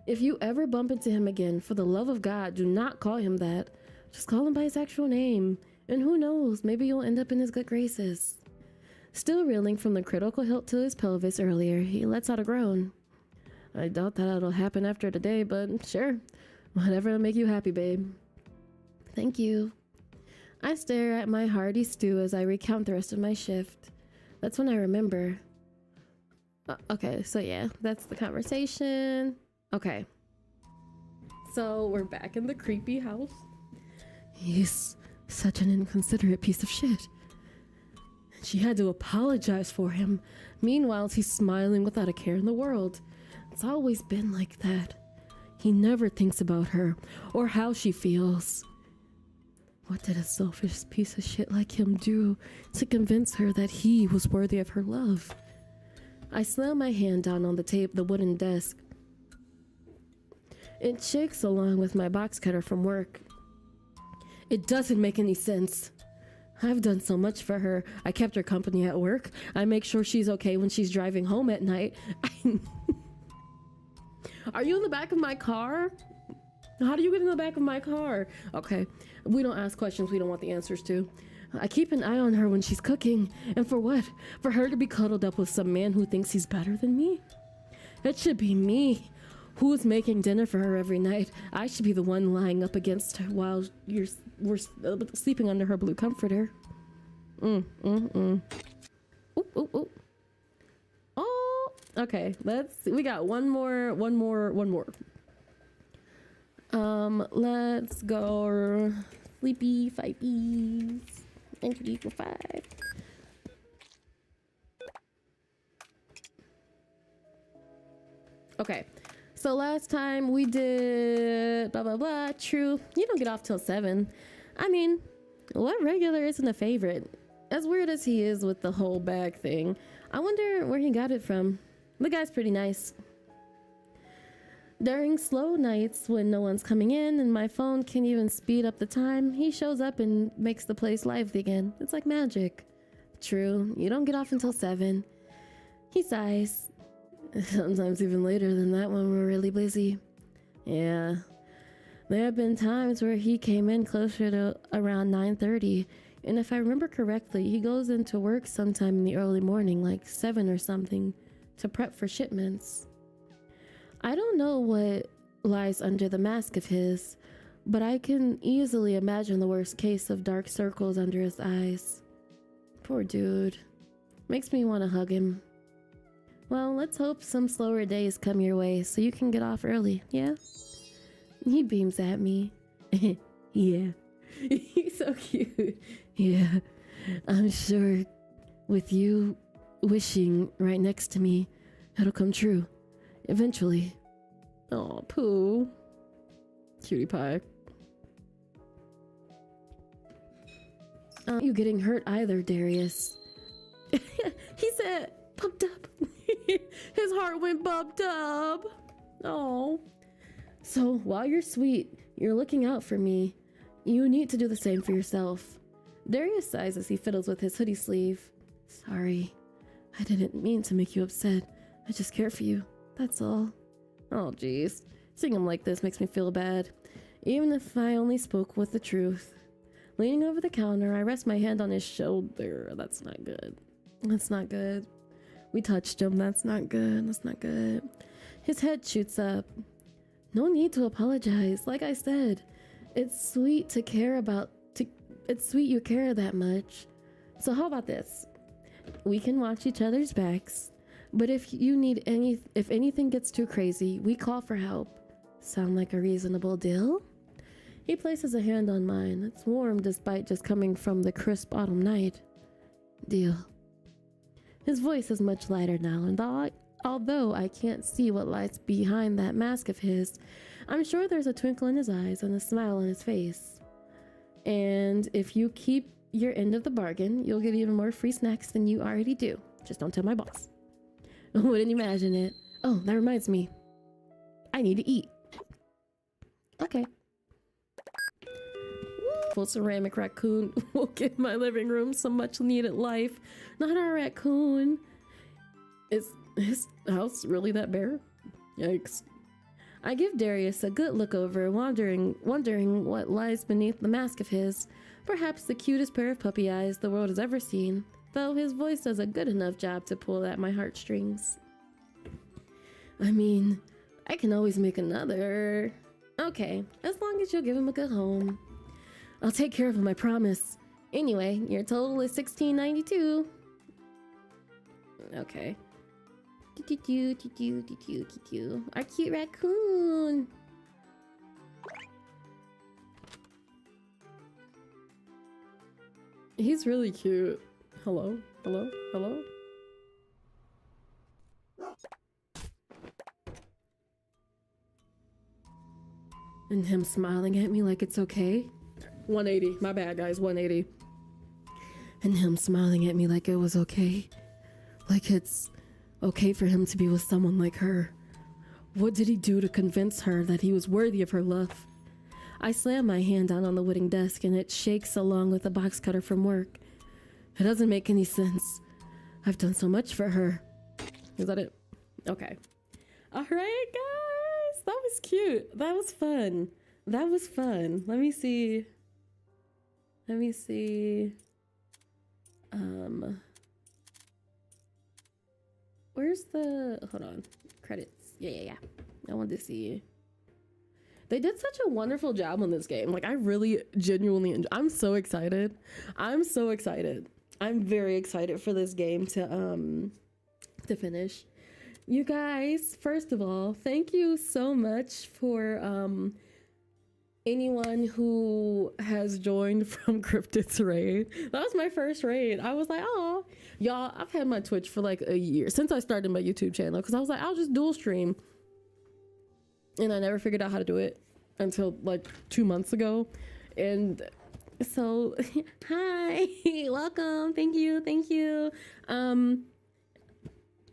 If you ever bump into him again, for the love of God, do not call him that. Just call him by his actual name. And who knows, maybe you'll end up in his good graces. Still reeling from the critical hilt to his pelvis earlier, he lets out a groan. I doubt that it'll happen after today, but sure. Whatever will make you happy, babe. Thank you. I stare at my hearty stew as I recount the rest of my shift. That's when I remember. Okay, so yeah, that's the conversation. Okay. So we're back in the creepy house. He's such an inconsiderate piece of shit. She had to apologize for him. Meanwhile, he's smiling without a care in the world. It's always been like that. He never thinks about her or how she feels. What did a selfish piece of shit like him do to convince her that he was worthy of her love? I slam my hand down on the wooden desk. It shakes along with my box cutter from work. It doesn't make any sense. I've done so much for her. I kept her company at work. I make sure she's okay when she's driving home at night. Are you in the back of my car? How do you get in the back of my car? Okay, we don't ask questions we don't want the answers to. I keep an eye on her when she's cooking. And for what? For her to be cuddled up with some man who thinks he's better than me? It should be me. Who's making dinner for her every night? I should be the one lying up against her while we're sleeping under her blue comforter. Ooh, ooh, ooh. Oh, okay. We got one more. Let's go. Sleepy fighties. Entry equal 5. Okay. So last time we did blah, blah, blah. True. You don't get off till 7. I mean, what regular isn't a favorite? As weird as he is with the whole bag thing, I wonder where he got it from. The guy's pretty nice. During slow nights when no one's coming in and my phone can't even speed up the time, he shows up and makes the place lively again. It's like magic. True. You don't get off until 7. He sighs. Sometimes even later than that when we're really busy. Yeah. There have been times where he came in closer to around 9:30, and if I remember correctly, he goes into work sometime in the early morning, like 7 or something, to prep for shipments. I don't know what lies under the mask of his, but I can easily imagine the worst case of dark circles under his eyes. Poor dude. Makes me want to hug him. Well, let's hope some slower days come your way so you can get off early, yeah? He beams at me. Yeah. He's so cute. Yeah. I'm sure with you wishing right next to me, it'll come true. Eventually. Oh, Pooh. Cutie pie. You getting hurt either, Darius. He said, pumped up. His heart went bumped up. Oh. So while you're sweet, you're looking out for me, you need to do the same for yourself. Darius sighs as he fiddles with his hoodie sleeve. Sorry. I didn't mean to make you upset. I just care for you. That's all. Oh, jeez. Seeing him like this makes me feel bad. Even if I only spoke with the truth. Leaning over the counter, I rest my hand on his shoulder. That's not good. That's not good. We touched him. That's not good. That's not good. His head shoots up. No need to apologize. Like I said, it's sweet to care about. It's sweet you care that much. So how about this? We can watch each other's backs. But if anything gets too crazy, we call for help. Sound like a reasonable deal? He places a hand on mine. It's warm despite just coming from the crisp autumn night. Deal. His voice is much lighter now, and although I can't see what lies behind that mask of his, I'm sure there's a twinkle in his eyes and a smile on his face. And if you keep your end of the bargain, you'll get even more free snacks than you already do. Just don't tell my boss. Wouldn't imagine it. Oh, that reminds me. I need to eat. Okay. Full ceramic raccoon will give my living room some much needed life. Not our raccoon. Is his house really that bare? Yikes. I give Darius a good look over, wondering what lies beneath the mask of his. Perhaps the cutest pair of puppy eyes the world has ever seen, though his voice does a good enough job to pull at my heartstrings. I mean, I can always make another. Okay, as long as you'll give him a good home. I'll take care of him, I promise. Anyway, your total is $16.92. Okay. Our cute raccoon. He's really cute. Hello? Hello? Hello? And him smiling at me like it's okay. 180. My bad, guys. 180. And him smiling at me like it was okay. Like it's okay for him to be with someone like her. What did he do to convince her that he was worthy of her love? I slam my hand down on the wooden desk and it shakes along with the box cutter from work. It doesn't make any sense. I've done so much for her. Is that it? Okay. All right, guys. That was cute. That was fun. That was fun. Let me see. Where's the, hold on, credits. Yeah. I want to see. They did such a wonderful job on this game. Like, I really genuinely I'm so excited. I'm so excited. I'm very excited for this game to finish. You guys, first of all, thank you so much for anyone who has joined from Cryptid's raid. That was my first raid. I was like, oh, y'all, I've had my Twitch for like a year since I started my YouTube channel, because I was like, I'll just dual stream. And I never figured out how to do it until like 2 months ago. And so, hi, welcome. Thank you.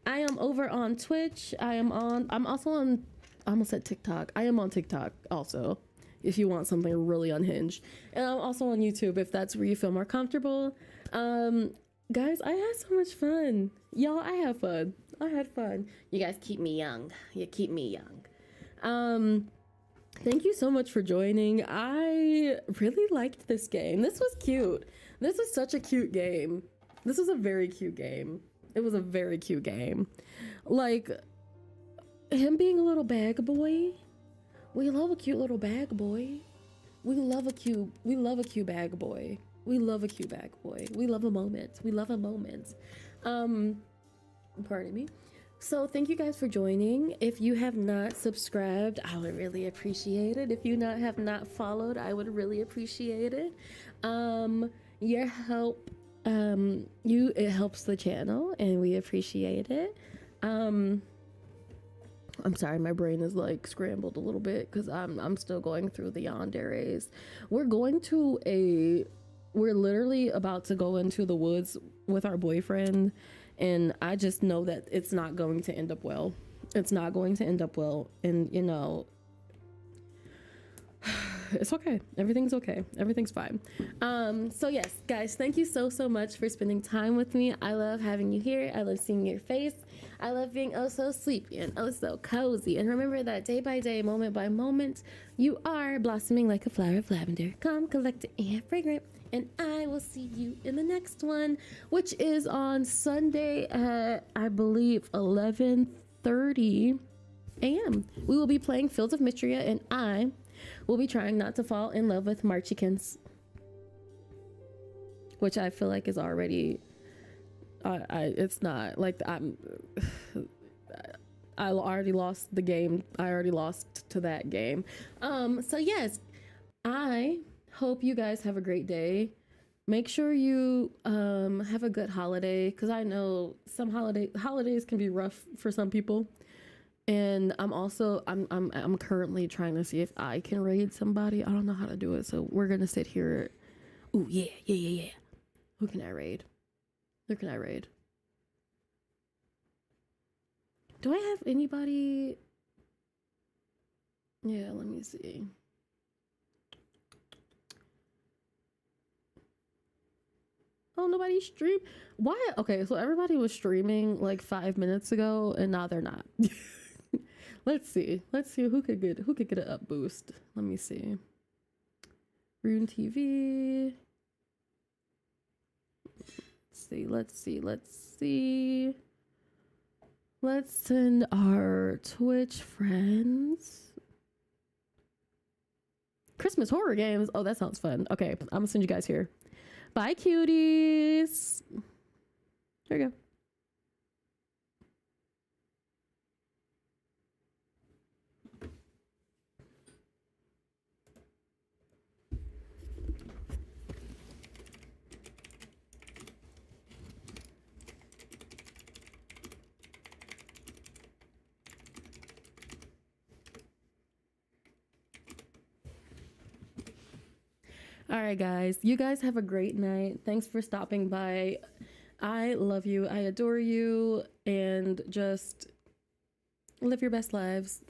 I am over on Twitch. I'm also on, I almost said TikTok. I am on TikTok also, if you want something really unhinged. And I'm also on YouTube if that's where you feel more comfortable. Guys, I had so much fun. Y'all, I had fun. You guys keep me young. You keep me young. Thank you so much for joining. I really liked this game. This was cute. This was such a cute game. This was a very cute game. It was a very cute game. Like, him being a little bag boy. We love a cute little bag boy. We love a cute bag boy. We love a cute bag boy. We love a moment. Pardon me. So thank you guys for joining. If you have not subscribed, I would really appreciate it. If you have not followed, I would really appreciate it. Your help, it helps the channel and we appreciate it. I'm sorry, my brain is like scrambled a little bit because I'm still going through the yanderes. We're literally about to go into the woods with our boyfriend, and I just know that it's not going to end up well. It's not going to end up well, and you know, it's okay. Everything's okay. Everything's fine. So yes, guys, thank you so much for spending time with me. I love having you here. I love seeing your face. I love being oh so sleepy and oh so cozy. And remember that day by day, moment by moment, you are blossoming like a flower of lavender, calm, collected, and fragrant. And I will see you in the next one, which is on Sunday at, I believe, 11:30 a.m. We will be playing Fields of Mistria, and I will be trying not to fall in love with Marchikins, which I feel like is already it's not like I already lost the game. I already lost to that game. So yes, I hope you guys have a great day. Make sure you have a good holiday, because I know some holidays can be rough for some people. And I'm currently trying to see if I can raid somebody. I don't know how to do it, so we're gonna sit here. Ooh, yeah. Who can I raid? Who can I raid? Do I have anybody? Yeah, let me see. Oh, nobody streamed. Why? Okay, so everybody was streaming like 5 minutes ago, and now they're not. Let's see who could get an up boost. Let me see. Rune TV. Let's see. Let's send our Twitch friends Christmas horror games. Oh, that sounds fun. Okay, I'm gonna send you guys here. Bye, cuties. There you go. All right, guys. You guys have a great night. Thanks for stopping by. I love you. I adore you. And just live your best lives.